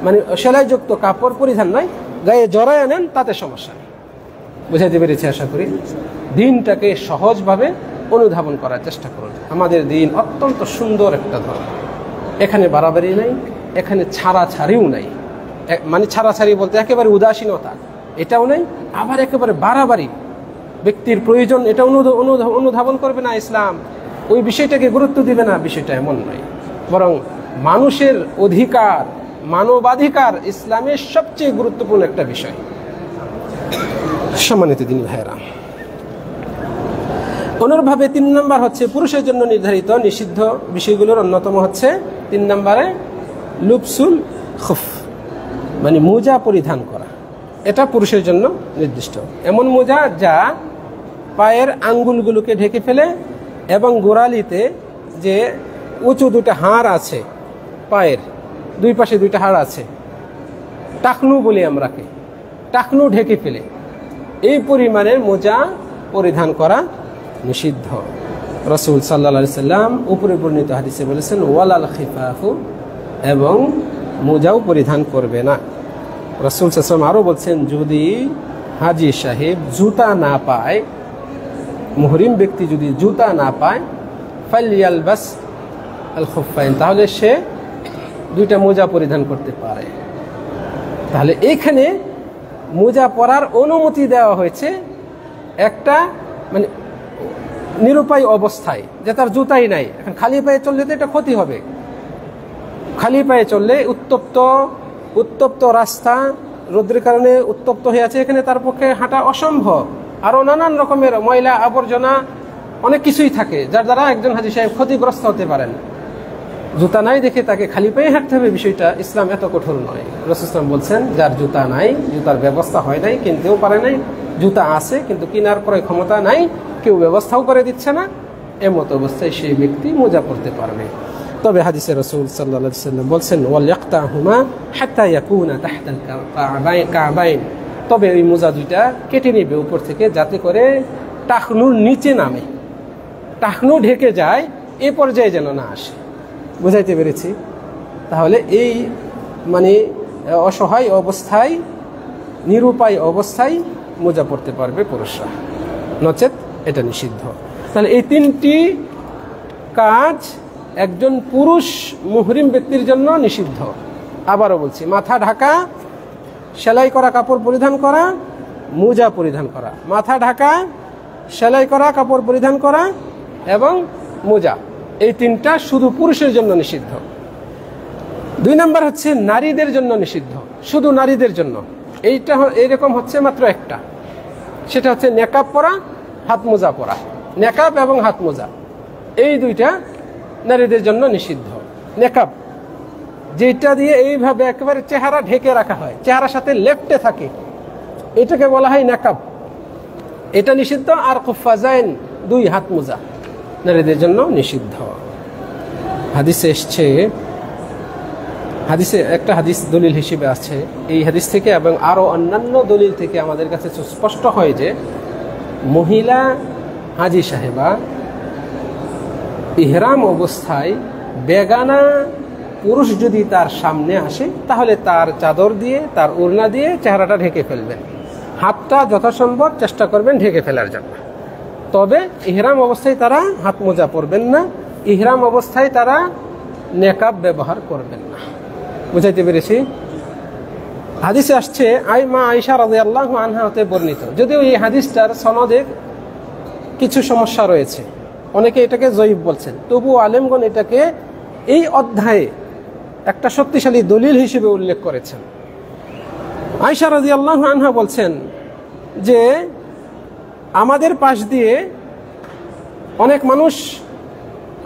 মানে সেলাইযুক্ত কাপড় পরিধান নয়, গায়ে জড়ায় আনেন, তাতে সমস্যা নেই। বুঝাইতে পেরেছি আশা করি। দিনটাকে সহজভাবে অনুধাবন করার চেষ্টা করুন। আমাদের দিন অত্যন্ত সুন্দর একটা ধর্ম, এখানে বাড়াবাড়ি নাই, এখানে ছাড়াছাড়িও নাই, মানে ছাড়াছাড়ি বলতে একেবারে উদাসীনতা এটাও নেই, আবার একেবারে বাড়াবাড়ি ব্যক্তির প্রয়োজন এটা অনুধাবন করবে না ইসলাম, ওই বিষয়টাকে গুরুত্ব দিবে না, বিষয়টা এমন নয়। বরং মানুষের অধিকার, মানবাধিকার ইসলামের সবচেয়ে গুরুত্বপূর্ণ একটা বিষয়। সম্মানিত দিনী ভাইয়েরা, অনুরূপভাবে 3 নম্বর হচ্ছে পুরুষের জন্য নির্ধারিত নিষিদ্ধ বিষয়গুলোর অন্যতম হচ্ছে 3 নম্বরে লুবসুল খুফ, মানে মোজা পরিধান করা। এটা পুরুষের জন্য নির্দিষ্ট, এমন মোজা যা পায়ের আঙ্গুলগুলোকে ঢেকে ফেলে এবং গোড়ালিতে যে উঁচু 2টা হাড় আছে, পায়ের 2 পাশে 2টা হাড় আছে, টাকনু বলি আমরাকে, টাকনু ঢেকে ফেলে, এই পরিমাণের মোজা পরিধান করা নিষিদ্ধ। রাসূল সাল্লাল্লাহু আলাইহি সাল্লাম উপরে বর্ণিত হাদিসে বলেছেন ওয়ালাল খিফাফু, এবং মোজাও পরিধান করবে না। রাসূল সাল্লাল্লাহু আলাইহি সাল্লাম আরও বলছেন, যদি হাজী সাহেব জুতা না পায়, মুহরিম ব্যক্তি যদি জুতা না পায়, ফালইয়ালবাস আল খুফাইন, তাহলে সে 2টা মোজা পরিধান করতে পারে। তাহলে এইখানে মোজা পরার অনুমতি দেওয়া হয়েছে একটা মানে নিরুপায় অবস্থায়, যে তার জুতাই নাই, এখন খালি পায়ে চললে তো এটা ক্ষতি হবে। খালি পায়ে চললে উত্তপ্ত রাস্তা, রোদ্রের কারণে উত্তপ্ত হয়ে আছে, এখানে তার পক্ষে হাঁটা অসম্ভব। আরও নানান রকমের ময়লা আবর্জনা অনেক কিছুই থাকে, যার দ্বারা একজন হাজী সাহেব ক্ষতিগ্রস্ত হতে পারেন। জুতা নাই দেখে তাকে খালি পায়ে হাঁটতে হবে, বিষয়টা ইসলাম এত কঠোর নয়। রাসূল ইসলাম বলছেন, যার জুতা নাই, জুতার ব্যবস্থা হয় নাই, কিনতেও পারে নাই, জুতা আছে কিন্তু কেনার ক্রয় ক্ষমতা নাই, কেউ ব্যবস্থাও করে দিচ্ছে না, এমত অবস্থায় সেই ব্যক্তি মোজা পরতে পারবে। তবে হাদিসে রাসূল সাল্লাল্লাহু আলাইহি ওয়াসাল্লাম বলছেন ওয়াল ইয়াকতাহুমা হাত্তা ইয়াকুনা তাহতাল কাবাইন, তবে ওই মোজা 2টা কেটে নেবে উপর থেকে, যাতে করে টাকনুর নিচে নামে, টাকনু ঢেকে যায়, এ পর্যায়ে যেন না আসে। বুঝাইতে পেরেছি? তাহলে এই মানে অসহায় অবস্থায়, নিরুপায় অবস্থায় মোজা পরতে পারবে পুরুষরা, নচেত এটা নিষিদ্ধ। তাহলে এই 3টি কাজ একজন পুরুষ মুহরিম ব্যক্তির জন্য নিষিদ্ধ। আবারও বলছি, মাথা ঢাকা, সেলাই করা কাপড় পরিধান করা, মোজা পরিধান করা। মাথা ঢাকা, সেলাই করা কাপড় পরিধান করা এবং মোজা, এই তিনটা শুধু পুরুষের জন্য নিষিদ্ধ। 2 নাম্বার হচ্ছে নারীদের জন্য নিষিদ্ধ, শুধু নারীদের জন্য। এইরকম হচ্ছে মাত্র একটা, সেটা হচ্ছে নেকাব পরা, হাত মোজা পরা। নেকাব এবং হাত মোজা এই দুইটা নারীদের জন্য নিষিদ্ধ। নেকাব যেটা দিয়ে এইভাবে একেবারে চেহারা ঢেকে রাখা হয়, চেহারার সাথে লেপ্টে থাকে, এটাকে বলা হয় নেকাব, এটা নিষিদ্ধ। আর কুফাজাইন 2 হাত মোজা নারীদের জন্য নিষিদ্ধ। হাদিসে এসছে, হাদিসে একটা হাদিস দলিল হিসেবে আছে, এই হাদিস থেকে এবং আরো অন্যান্য দলিল থেকে আমাদের কাছে স্পষ্ট হয় যে মহিলা হাজি সাহেবা ইহরাম অবস্থায় বেগানা পুরুষ যদি তার সামনে আসে তাহলে তার চাদর দিয়ে, তার ওড়না দিয়ে চেহারাটা ঢেকে ফেলবেন, হাতটা যথাসম্ভব চেষ্টা করবেন ঢেকে ফেলার জন্য। তবে ইহরাম অবস্থায় তারা হাত মোজা পরবেন না, ইহরাম অবস্থায় তারা নেকাব ব্যবহার করবেন না। বুঝাইতে পেরেছি? হাদিসে আসছে মা আয়েশা রাদিয়াল্লাহু আনহা হতে বর্ণিত, যদিও এই হাদিসটার সনদে কিছু সমস্যা রয়েছে, অনেকে এটাকে জয়ীফ বলছেন, তবু আলেমগণ এটাকে এই অধ্যায়ে একটা শক্তিশালী দলিল হিসেবে উল্লেখ করেছেন। আয়েশা রাদিয়াল্লাহু আনহা বলছেন যে আমাদের পাশ দিয়ে অনেক মানুষ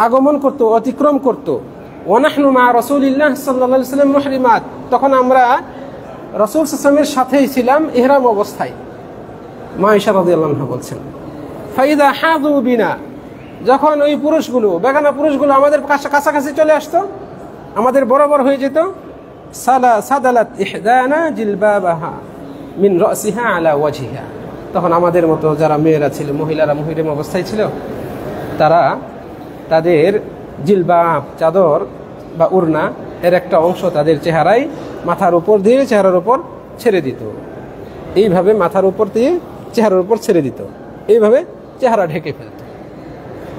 আগমন করত, অতিক্রম করত। ওয়ানাহনু মা রাসূলিল্লাহ সাল্লাল্লাহু আলাইহি ওয়াসাল্লাম মুহরিমাত, তখন আমরা রাসূল সাল্লাল্লাহু আলাইহি ওয়াসাল্লামের সাথেই ছিলাম ইহরাম অবস্থায়। মা আয়েশা রাদিয়াল্লাহু আনহা বলছেন ফাইদা হাযু বিনা, যখন ওই পুরুষগুলো, বেগানা পুরুষগুলো আমাদের কাছাকাছি চলে আসতো, আমাদের বরাবর হয়ে যেত, সাদালাত ইহদানা জিলবাবাহা মিন রাসিহা আলা ওয়াজহিহা, তখন আমাদের মতো যারা মেয়েরা ছিল, মহিলারা মুহরিম অবস্থায় ছিল, তারা তাদের জিলবাব, চাদর বা উড়না এর একটা অংশ তাদের চেহারায়, মাথার উপর দিয়ে চেহারার উপর ছেড়ে দিত। এইভাবে মাথার উপর দিয়ে চেহারার উপর ছেড়ে দিত, এইভাবে চেহারা ঢেকে ফেলত।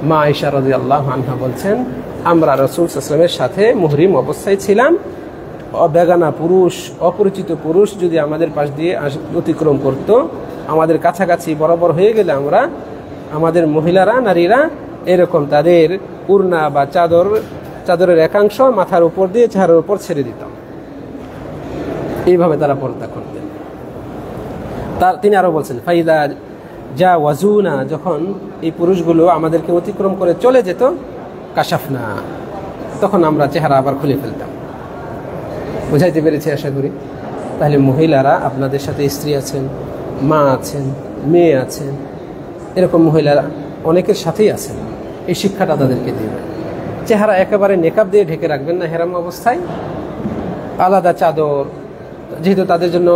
মা আয়েশা রাদিয়াল্লাহু আনহা বলছেন আমরা রাসূল সাল্লাল্লাহু আলাইহি ওয়াসাল্লামের সাথে মুহরিম অবস্থায় ছিলাম, বেগানা পুরুষ, অপরিচিত পুরুষ যদি আমাদের পাশ দিয়ে অতিক্রম করত, আমাদের কাছাকাছি বরাবর হয়ে গেলে আমরা, আমাদের মহিলারা, নারীরা এরকম তাদের উড়না বা চাদরের একাংশ মাথার উপর দিয়ে চেহারার উপর ছেড়ে দিতাম, এইভাবে তারা পর্দা করতেন। তিনি আরো বলছেন ফাইদা যা ওয়াজুনা, যখন এই পুরুষগুলো আমাদেরকে অতিক্রম করে চলে যেত, কাশাফনা, তখন আমরা চেহারা আবার খুলে ফেলতাম। বুঝাইতে পেরেছি আশা করি? তাহলে মহিলারা, আপনাদের সাথে স্ত্রী আছেন, মা আছেন, মেয়ে আছেন, এরকম মহিলারা অনেকের সাথেই আছেন, এই শিক্ষাটা তাদেরকে দিবে। চেহারা একেবারে নেকাব দিয়ে ঢেকে রাখবেন না হেরাম অবস্থায়, আলাদা চাদর, যেহেতু তাদের জন্য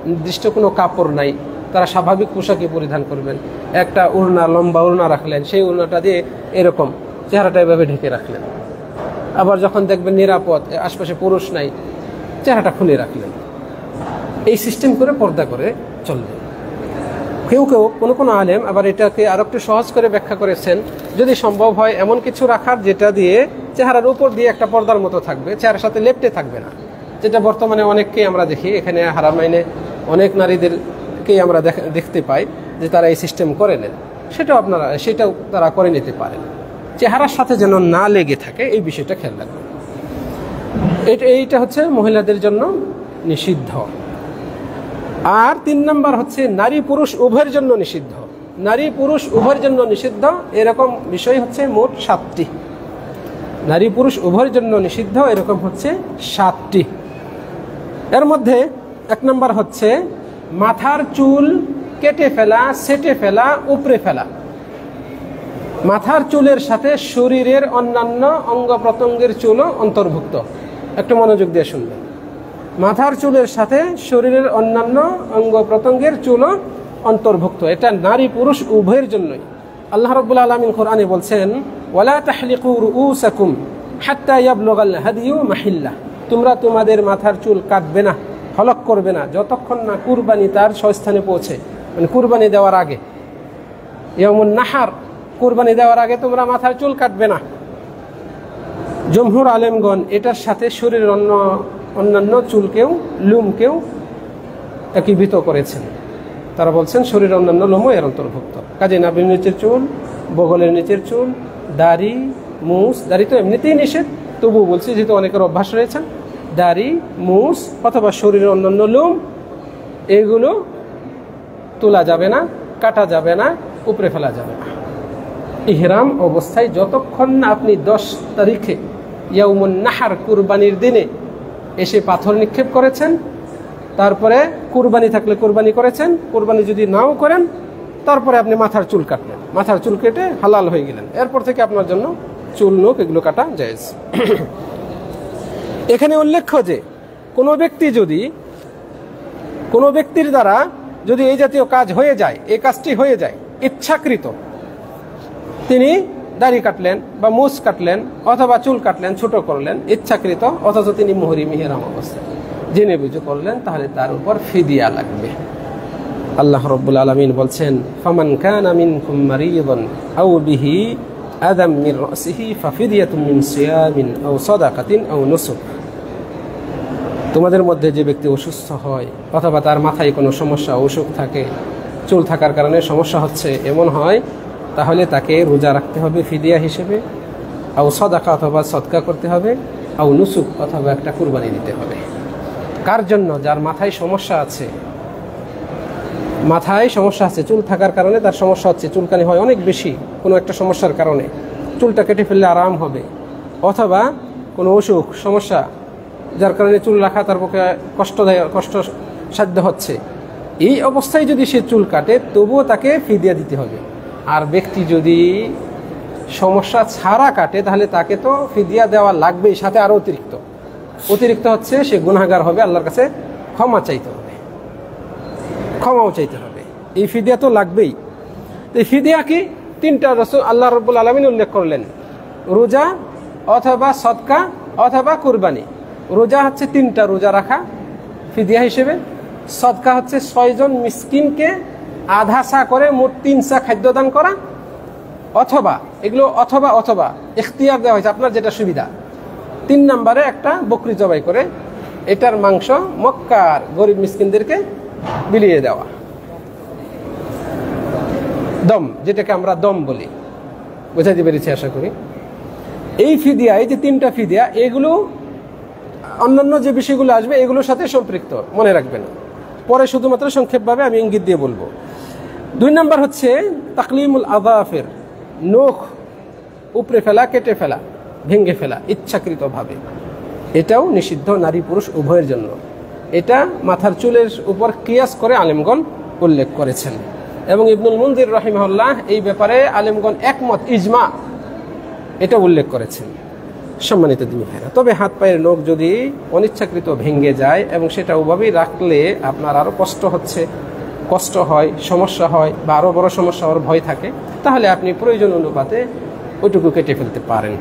নির্দিষ্ট কোনো কাপড় নাই, তারা স্বাভাবিক পোশাকই পরিধান করবেন, একটা ওড়না, লম্বা ওড়না রাখলেন, সেই ওড়নাটা দিয়ে এরকম চেহারাটা এভাবে ঢেকে রাখলেন। আবার যখন দেখবেন নিরাপদ, আশপাশে পুরুষ নাই, চেহারাটা খুলে রাখলেন। এই সিস্টেম করে পর্দা করে চলবে। কেউ কেউ কোনো আলেম আবার এটাকে আরো একটু সহজ করে ব্যাখ্যা করেছেন, যদি সম্ভব হয় এমন কিছু রাখার যেটা দিয়ে চেহারার উপর দিয়ে একটা পর্দার মতো থাকবে, চেহারার সাথে লেপ্টে থাকবে না, যেটা বর্তমানে অনেককেই আমরা দেখি, এখানে হারামাইনে অনেক নারীদেরকেই আমরা দেখতে পাই যে তারা এই সিস্টেম করে নেন। সেটাও তারা করে নিতে পারেন, চেহারার সাথে যেন না লেগে থাকে, এই বিষয়টা খেয়াল রাখবেন। এইটা হচ্ছে মহিলাদের জন্য নিষিদ্ধ। আর 3 নাম্বার হচ্ছে নারী পুরুষ উভয়ের জন্য নিষিদ্ধ। নারী পুরুষ উভয়ের জন্য নিষিদ্ধ, এরকম বিষয় হচ্ছে মোট 7টি। নারী পুরুষ উভয়ের জন্য নিষিদ্ধ এরকম হচ্ছে 7টি। এর মধ্যে 1 নাম্বার হচ্ছে মাথার চুল কেটে ফেলা, সেটে ফেলা, উপড়ে ফেলা। মাথার চুলের সাথে শরীরের অন্যান্য অঙ্গ প্রত্যঙ্গের চুলও অন্তর্ভুক্ত। একটু মনোযোগ দিয়ে শুনবেন। মাথার চুলের সাথে শরীরের অন্যান্য অঙ্গ প্রত্যঙ্গের চুলও অন্তর্ভুক্ত, এটা নারী পুরুষ উভয়ের জন্যই। আল্লাহ রাব্বুল আলামিন কোরআনে বলছেন ওয়ালা তাহলিকু রুউসাকুম হাত্তা ইয়াবলুগাল হাদিয়ু মাহিল্লাহ, তোমরা তোমাদের মাথার চুল কাটবে না, হলক করবে না যতক্ষণ না কুরবানি তার স্বস্থানে পৌঁছে, মানে কুরবানি দেওয়ার আগে, ইয়াউমুন নাহার, কুরবানি দেওয়ার আগে তোমরা মাথার চুল কাটবে না। জমহুর আলেমগণ এটার সাথে শরীরের অন্যান্য চুলকেও, লুমকেও একীভূত করেছেন। তারা বলছেন শরীরের অন্যান্য লোমও এর অন্তর্ভুক্ত। কাজে নাভির নিচের চুল, বগলের নিচের চুল, দাড়ি, মুছ, দাড়ি তো এমনিতেই নিষেধ, তবুও বলছি যেহেতু অনেকের অভ্যাস রয়েছে, দাড়ি, মুছ অথবা শরীরের অন্যান্য লোম এগুলো তোলা যাবে না, কাটা যাবে না, উপরে ফেলা যাবে না। ইহরাম অবস্থায় যতক্ষণ না আপনি 10 তারিখে ইয়াউমুন নাহার কুরবানির দিনে এসে পাথর নিক্ষেপ করেছেন, তারপরে কুরবানি থাকলে কুরবানি করেছেন, কুরবানি যদি নাও করেন তারপরে আপনি মাথার চুল কাটলেন, মাথার চুল কেটে হালাল হয়ে গেলেন, এরপর থেকে আপনার জন্য চুল নখ এগুলো কাটা জায়েজ। এখানে উল্লেখ্য যে কোনো ব্যক্তির দ্বারা যদি এই জাতীয় কাজ হয়ে যায়, এই কাজটি হয়ে যায় ইচ্ছাকৃত, তিনি দাড়ি কাটলেন বা মুছ কাটলেন অথবা চুল কাটলেন, ছোট করলেন ইচ্ছাকৃত, অথচ তিনি মুহরিম ইহরাম অবস্থায় জেনে বুঝে করলেন, তাহলে তার উপর ফিদিয়া লাগবে। আল্লাহ রাব্বুল আলামিন বলছেন, ফামান কানা মিনকুম মারিদান আও বিহি আদাম মিন রাসিহি ফাফিদিয়াতুম মিন সিয়ামিন আও সাদাকাতিন আও নুসুক। তোমাদের মধ্যে যে ব্যক্তি অসুস্থ হয় অথবা তার মাথায় কোনো সমস্যা, অসুখ থাকে, চুল থাকার কারণে সমস্যা হচ্ছে এমন হয়, তাহলে তাকে রোজা রাখতে হবে ফিদিয়া হিসেবে, আও সাদাকা অথবা সদকা করতে হবে, আও নুসুক অথবা একটা কুরবানি দিতে হবে। কার জন্য? যার মাথায় সমস্যা আছে, চুল থাকার কারণে তার সমস্যা হচ্ছে, চুলকানি হয় অনেক বেশি কোনো একটা সমস্যার কারণে, চুলটা কেটে ফেললে আরাম হবে, অথবা কোনো অসুখ সমস্যা যার কারণে চুল রাখা তার পক্ষে কষ্টসাধ্য হচ্ছে, এই অবস্থায় যদি সে চুল কাটে তবুও তাকে ফিদিয়া দিতে হবে। আর ব্যক্তি যদি সমস্যা ছাড়া কাটে তাহলে তাকে তো ফিদিয়া দেওয়া লাগবেই, সাথে আরও অতিরিক্ত হচ্ছে সে গুনাহগার হবে, আল্লাহর কাছে ক্ষমাও চাইতে হবে। এই ফিদিয়া তো লাগবেই। এই ফিদিয়া কি? 3টা আল্লাহ রাব্বুল আলামিন উল্লেখ করলেন, রোজা অথবা সদকা অথবা কুরবানি। রোজা হচ্ছে 3টা রোজা রাখা ফিদিয়া হিসেবে, সদকা হচ্ছে 6 জন মিসকিনকে আধা সা করে মোট 3 সা খাদ্য দান করা, অথবা এগুলো অথবা ইখতিয়ার দেওয়া হয়েছে, আপনার যেটা সুবিধা। 3 নম্বরে একটা বকরি জবাই করে এটার মাংস মক্কার গরিব মিসকিনদেরকে বিলিয়ে দেওয়া, দম, যেটাকে আমরা দম বলি, বোঝাতে পেরেছি আশা করি। এই ফিদিয়া, এই যে 3টা ফিদিয়া, এগুলো অন্যান্য যে বিষয়গুলো আসবে এগুলোর সাথে সম্পৃক্ত, মনে রাখবেন, পরে শুধুমাত্র সংক্ষেপভাবে আমি ইঙ্গিত দিয়ে বলবো। 2 নম্বর হচ্ছে তাকলিমুল আযাফির, নখ উপরে ফেলা, কেটে ফেলা, ভেঙে ফেলা ইচ্ছাকৃতভাবে, এটাও নিষিদ্ধ নারী পুরুষ উভয়ের জন্য। এটা মাথার চুলের উপর কিয়াস করে আলেমগণ উল্লেখ করেছেন, এবং ইবনুল মুনজির রাহিমাহুল্লাহ এই ব্যাপারে আলেমগণ একমত, ইজমা এটা উল্লেখ করেছেন। সম্মানিত দিনী ভাইরা, তবে হাত পায়ের নখ যদি অনিচ্ছাকৃত ভেঙে যায় এবং সেটা ওভাবেই রাখলে আপনার আরও কষ্ট হয়, সমস্যা হয়, বা আরও বড় সমস্যা হওয়ার ভয় থাকে, তাহলে আপনি প্রয়োজন অনুপাতে ওইটুকু কেটে ফেলতে পারেন।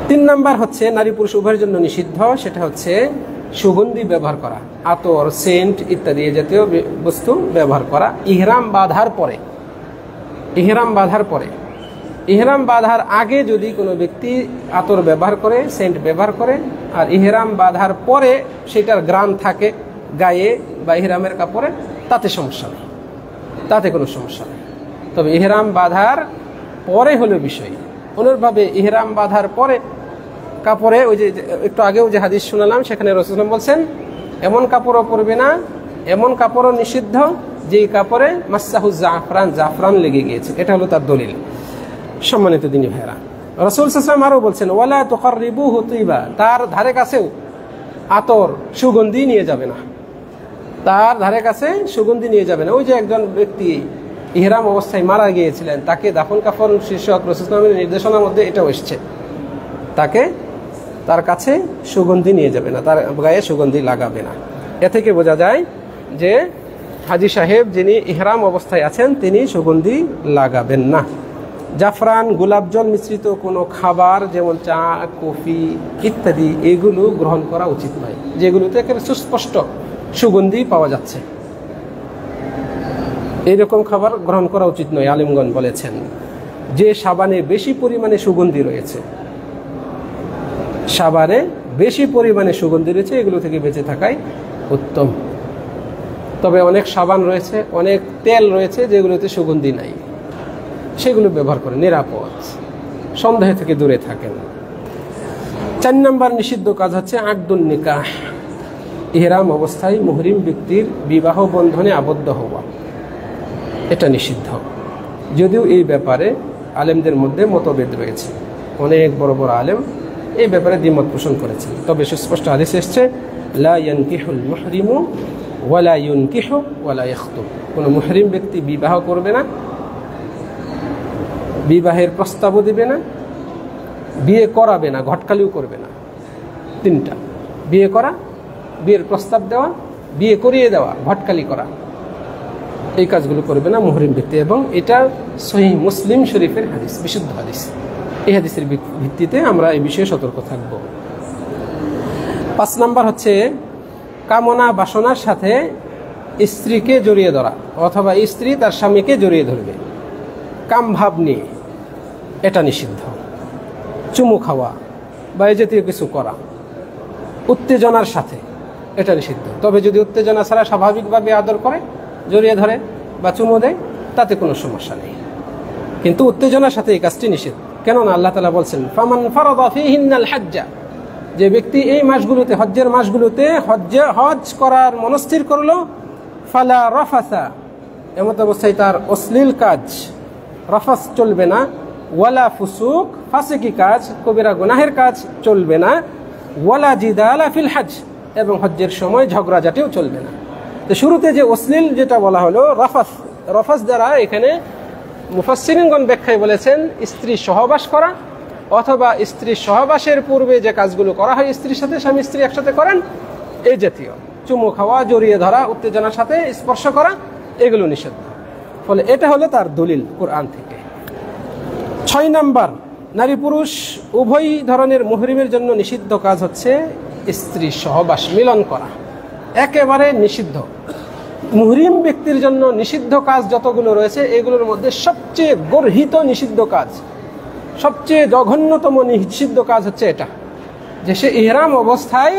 3 নম্বর হচ্ছে নারী পুরুষ উভয়ের জন্য নিষিদ্ধ, সেটা হচ্ছে সুগন্ধি ব্যবহার করা, আতর, সেন্ট ইত্যাদি জাতীয় বস্তু ব্যবহার করা ইহরাম বাঁধার পরে। যদি কোনো ব্যক্তি আতর ব্যবহার করে, সেন্ট ব্যবহার করে, আর ইহরাম বাঁধার পরে সেটার গ্রাম থাকে গায়ে বা ইহরামের কাপড়ে, তাতে কোনো সমস্যা নেই। তবে ইহরাম বাঁধার পরে হলো বিষয়। অনুরূপভাবে ইহরাম বাঁধার পরে কাপড়ে, ওই যে একটু আগেও যে হাদিস শুনালাম, সেখানে রাসূলুল্লাহ বলছেন এমন কাপড়ও পরবে না, এমন কাপড়ও নিষিদ্ধ যেই কাপড়ে মাসসাহু জাফরান লেগে গিয়েছে, এটা হলো তার দলিল। সম্মানিত দিনী ভাইরা, রাসূল সাল্লাল্লাহু আলাইহি ওয়াসাল্লাম আরও বলছেন, ওয়ালা তুকাররিবুহু তিবা, তার ধারে কাছেও আতর সুগন্ধি নিয়ে যাবে না, ওই যে একজন ব্যক্তি ইহরাম অবস্থায় মারা গিয়েছিলেন, তাকে দাফন কাফন শীর্ষক রাসূল সাল্লাল্লাহু আলাইহি ওয়াসাল্লামের নির্দেশনার মধ্যে এটাও এসেছে, তার কাছে সুগন্ধি নিয়ে যাবে না, তার গায়ে সুগন্ধি লাগাবে না। এ থেকে বোঝা যায় যে হাজী সাহেব যিনি ইহরাম অবস্থায় আছেন তিনি সুগন্ধি লাগাবেন না। জাফরান, গোলাপ জল মিশ্রিত কোনো খাবার যেমন চা, কফি ইত্যাদি এগুলো গ্রহণ করা উচিত নয়, যেগুলোতে একেবারে সুস্পষ্ট সুগন্ধি পাওয়া যাচ্ছে, এইরকম খাবার গ্রহণ করা উচিত নয়। আলেমগণ বলেছেন যে সাবানে বেশি পরিমাণে সুগন্ধি রয়েছে, এগুলো থেকে বেঁচে থাকাই উত্তম। তবে অনেক সাবান রয়েছে, অনেক তেল রয়েছে যেগুলোতে সুগন্ধি নাই, সেগুলো ব্যবহার করে নিরাপদ। সন্দেহ থেকে দূরে থাকেন। 4 নম্বর নিষিদ্ধ কাজ হচ্ছে আকদুন নিকাহ, ইহরাম অবস্থায় মুহরিম ব্যক্তির বিবাহ বন্ধনে আবদ্ধ হওয়া, এটা নিষিদ্ধ। যদিও এই ব্যাপারে আলেমদের মধ্যে মতভেদ রয়েছে, অনেক বড় বড় আলেম এই ব্যাপারে দ্বিমত পোষণ করেছেন। তবে সুস্পষ্ট হাদিস এসেছে, লা ইয়ানকিহুল মুহরিমু ওয়ালা ইউনকিহু ওয়ালা ইয়াখতুব, কোনো মুহরিম ব্যক্তি বিবাহ করবে না, বিবাহের প্রস্তাবও দিবে না, বিয়ে করাবে না, ঘটকালিও করবে না। 3টা, বিয়ে করা, বিয়ের প্রস্তাব দেওয়া, বিয়ে করিয়ে দেওয়া, ঘটকালি করা, এই কাজগুলো করবে না মুহরিম ব্যক্তি। এবং এটা সহিহ মুসলিম শরীফের হাদিস, বিশুদ্ধ হাদিস। এই হাদিসের ভিত্তিতে আমরা এই বিষয়ে সতর্ক থাকব। 5 নম্বর হচ্ছে কামনা বাসনার সাথে স্ত্রীকে জড়িয়ে ধরা, অথবা স্ত্রী তার স্বামীকে জড়িয়ে ধরবে কাম ভাব নিয়ে, এটা নিষিদ্ধ। চুমু খাওয়া বা এই জাতীয় কিছু করা উত্তেজনার সাথে, এটা নিষিদ্ধ। তবে যদি উত্তেজনা ছাড়া স্বাভাবিকভাবে আদর করে, জড়িয়ে ধরে বা চুমু দেয়, তাতে কোনো সমস্যা নেই। কিন্তু উত্তেজনার সাথে এই কাজটি নিষেধ। কেননা আল্লাহ তাআলা বলছেন, ফামান ফারাদা ফীহিন্নাল হাজ্জা, যে ব্যক্তি এই মাসগুলোতে, হজ্জের মাসগুলোতে হজ করার মনস্থির করলো, ফালা রাফাসা, এমত অবস্থায় তার অশ্লীল কাজ, রাফাস চলবে না, ওয়ালা ফুসুক, ফাসিকি কাজ, কবিরা গুনাহের কাজ চলবে না, ওয়ালা জিদালা ফিল হজ, এবং হজ্জের সময় ঝগড়াঝাটিও চলবে না। তো শুরুতে যে অশ্লীল যেটা বলা হলো রাফাস, রাফাস দ্বারা এখানে মুফাসসিরিনগণ ব্যাখ্যায় বলেছেন স্ত্রী সহবাস করা, অথবা স্ত্রী সহবাসের পূর্বে যে কাজগুলো করা হয় স্ত্রীর সাথে, স্বামী স্ত্রী একসাথে করেন, এই জাতীয় চুমু খাওয়া, জড়িয়ে ধরা, উত্তেজনার সাথে স্পর্শ করা, এগুলো নিষিদ্ধ। ফলে এটা হলো তার দলিল কোরআন থেকে। 6 নম্বর, নারী পুরুষ উভয় ধরনের মুহরিমের জন্য নিষিদ্ধ কাজ হচ্ছে স্ত্রী সহবাস, মিলন করা, একেবারে নিষিদ্ধ। মুহরিম ব্যক্তির জন্য নিষিদ্ধ কাজ যতগুলো রয়েছে, এগুলোর মধ্যে সবচেয়ে গর্হিত নিষিদ্ধ কাজ, সবচেয়ে জঘন্যতম নিষিদ্ধ কাজ হচ্ছে এটা, যে সে ইহরাম অবস্থায়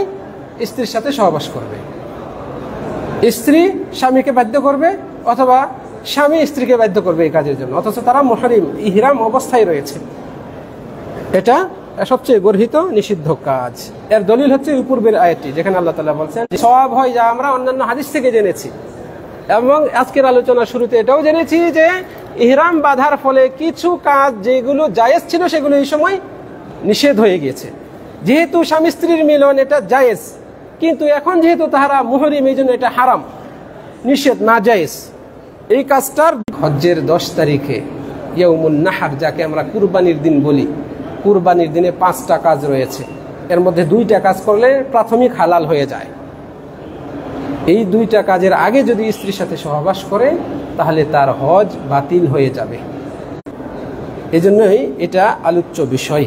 স্ত্রীর সাথে সহবাস করবে। স্ত্রী স্বামীকে বাধ্য করবে, অথবা স্বামী স্ত্রীকে বাধ্য করবে এই কাজের জন্য, অথচ তারা মুহরিম, ইহরাম অবস্থায় রয়েছে। এটা সবচেয়ে গর্হিত নিষিদ্ধ কাজ। এর দলিল হচ্ছে পূর্বের আয়াতটি, যেখানে আল্লাহ তাআলা বলছেন সওয়াব হয়, যা আমরা অন্যান্য হাদিস থেকে জেনেছি, এবং আজকের আলোচনা শুরুতে এটাও জেনেছি যে ইহরাম বাঁধার ফলে কিছু কাজ যেগুলো জায়েজ ছিল সেগুলো এই সময় নিষেধ হয়ে গিয়েছে। যেহেতু স্বামী স্ত্রীর মিলন এটা জায়েজ, কিন্তু এখন যেহেতু তাহারা মুহরিম, এই জন্য এটা হারাম, নিষেধ, না জায়েজ। এই কাজটার হজ্জের 10 তারিখে ইয়াউমুন নাহার, যাকে আমরা কুরবানির দিন বলি, কুরবানির দিনে 5টা কাজ রয়েছে, এর মধ্যে 2টা কাজ করলে প্রাথমিক হালাল হয়ে যায়। এই 2টা কাজের আগে যদি স্ত্রীর সাথে সহবাস করে, তাহলে তার হজ বাতিল হয়ে যাবে। এজন্যই এটা আলোচ্য বিষয়।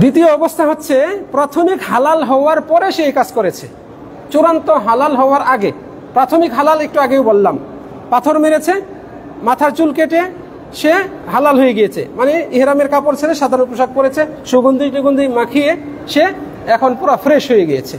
দ্বিতীয় অবস্থা হচ্ছে প্রাথমিক হালাল হওয়ার পরে সে এই কাজ করেছে, চূড়ান্ত হালাল হওয়ার আগে। প্রাথমিক হালাল একটু আগেও বললাম, পাথর মেরেছে, মাথার চুল কেটে সে হালাল হয়ে গিয়েছে, মানে ইহরামের কাপড় ছেড়ে সাধারণ পোশাক পরেছে, সুগন্ধি টুগন্ধি মাখিয়ে সে এখন পুরো ফ্রেশ হয়ে গিয়েছে।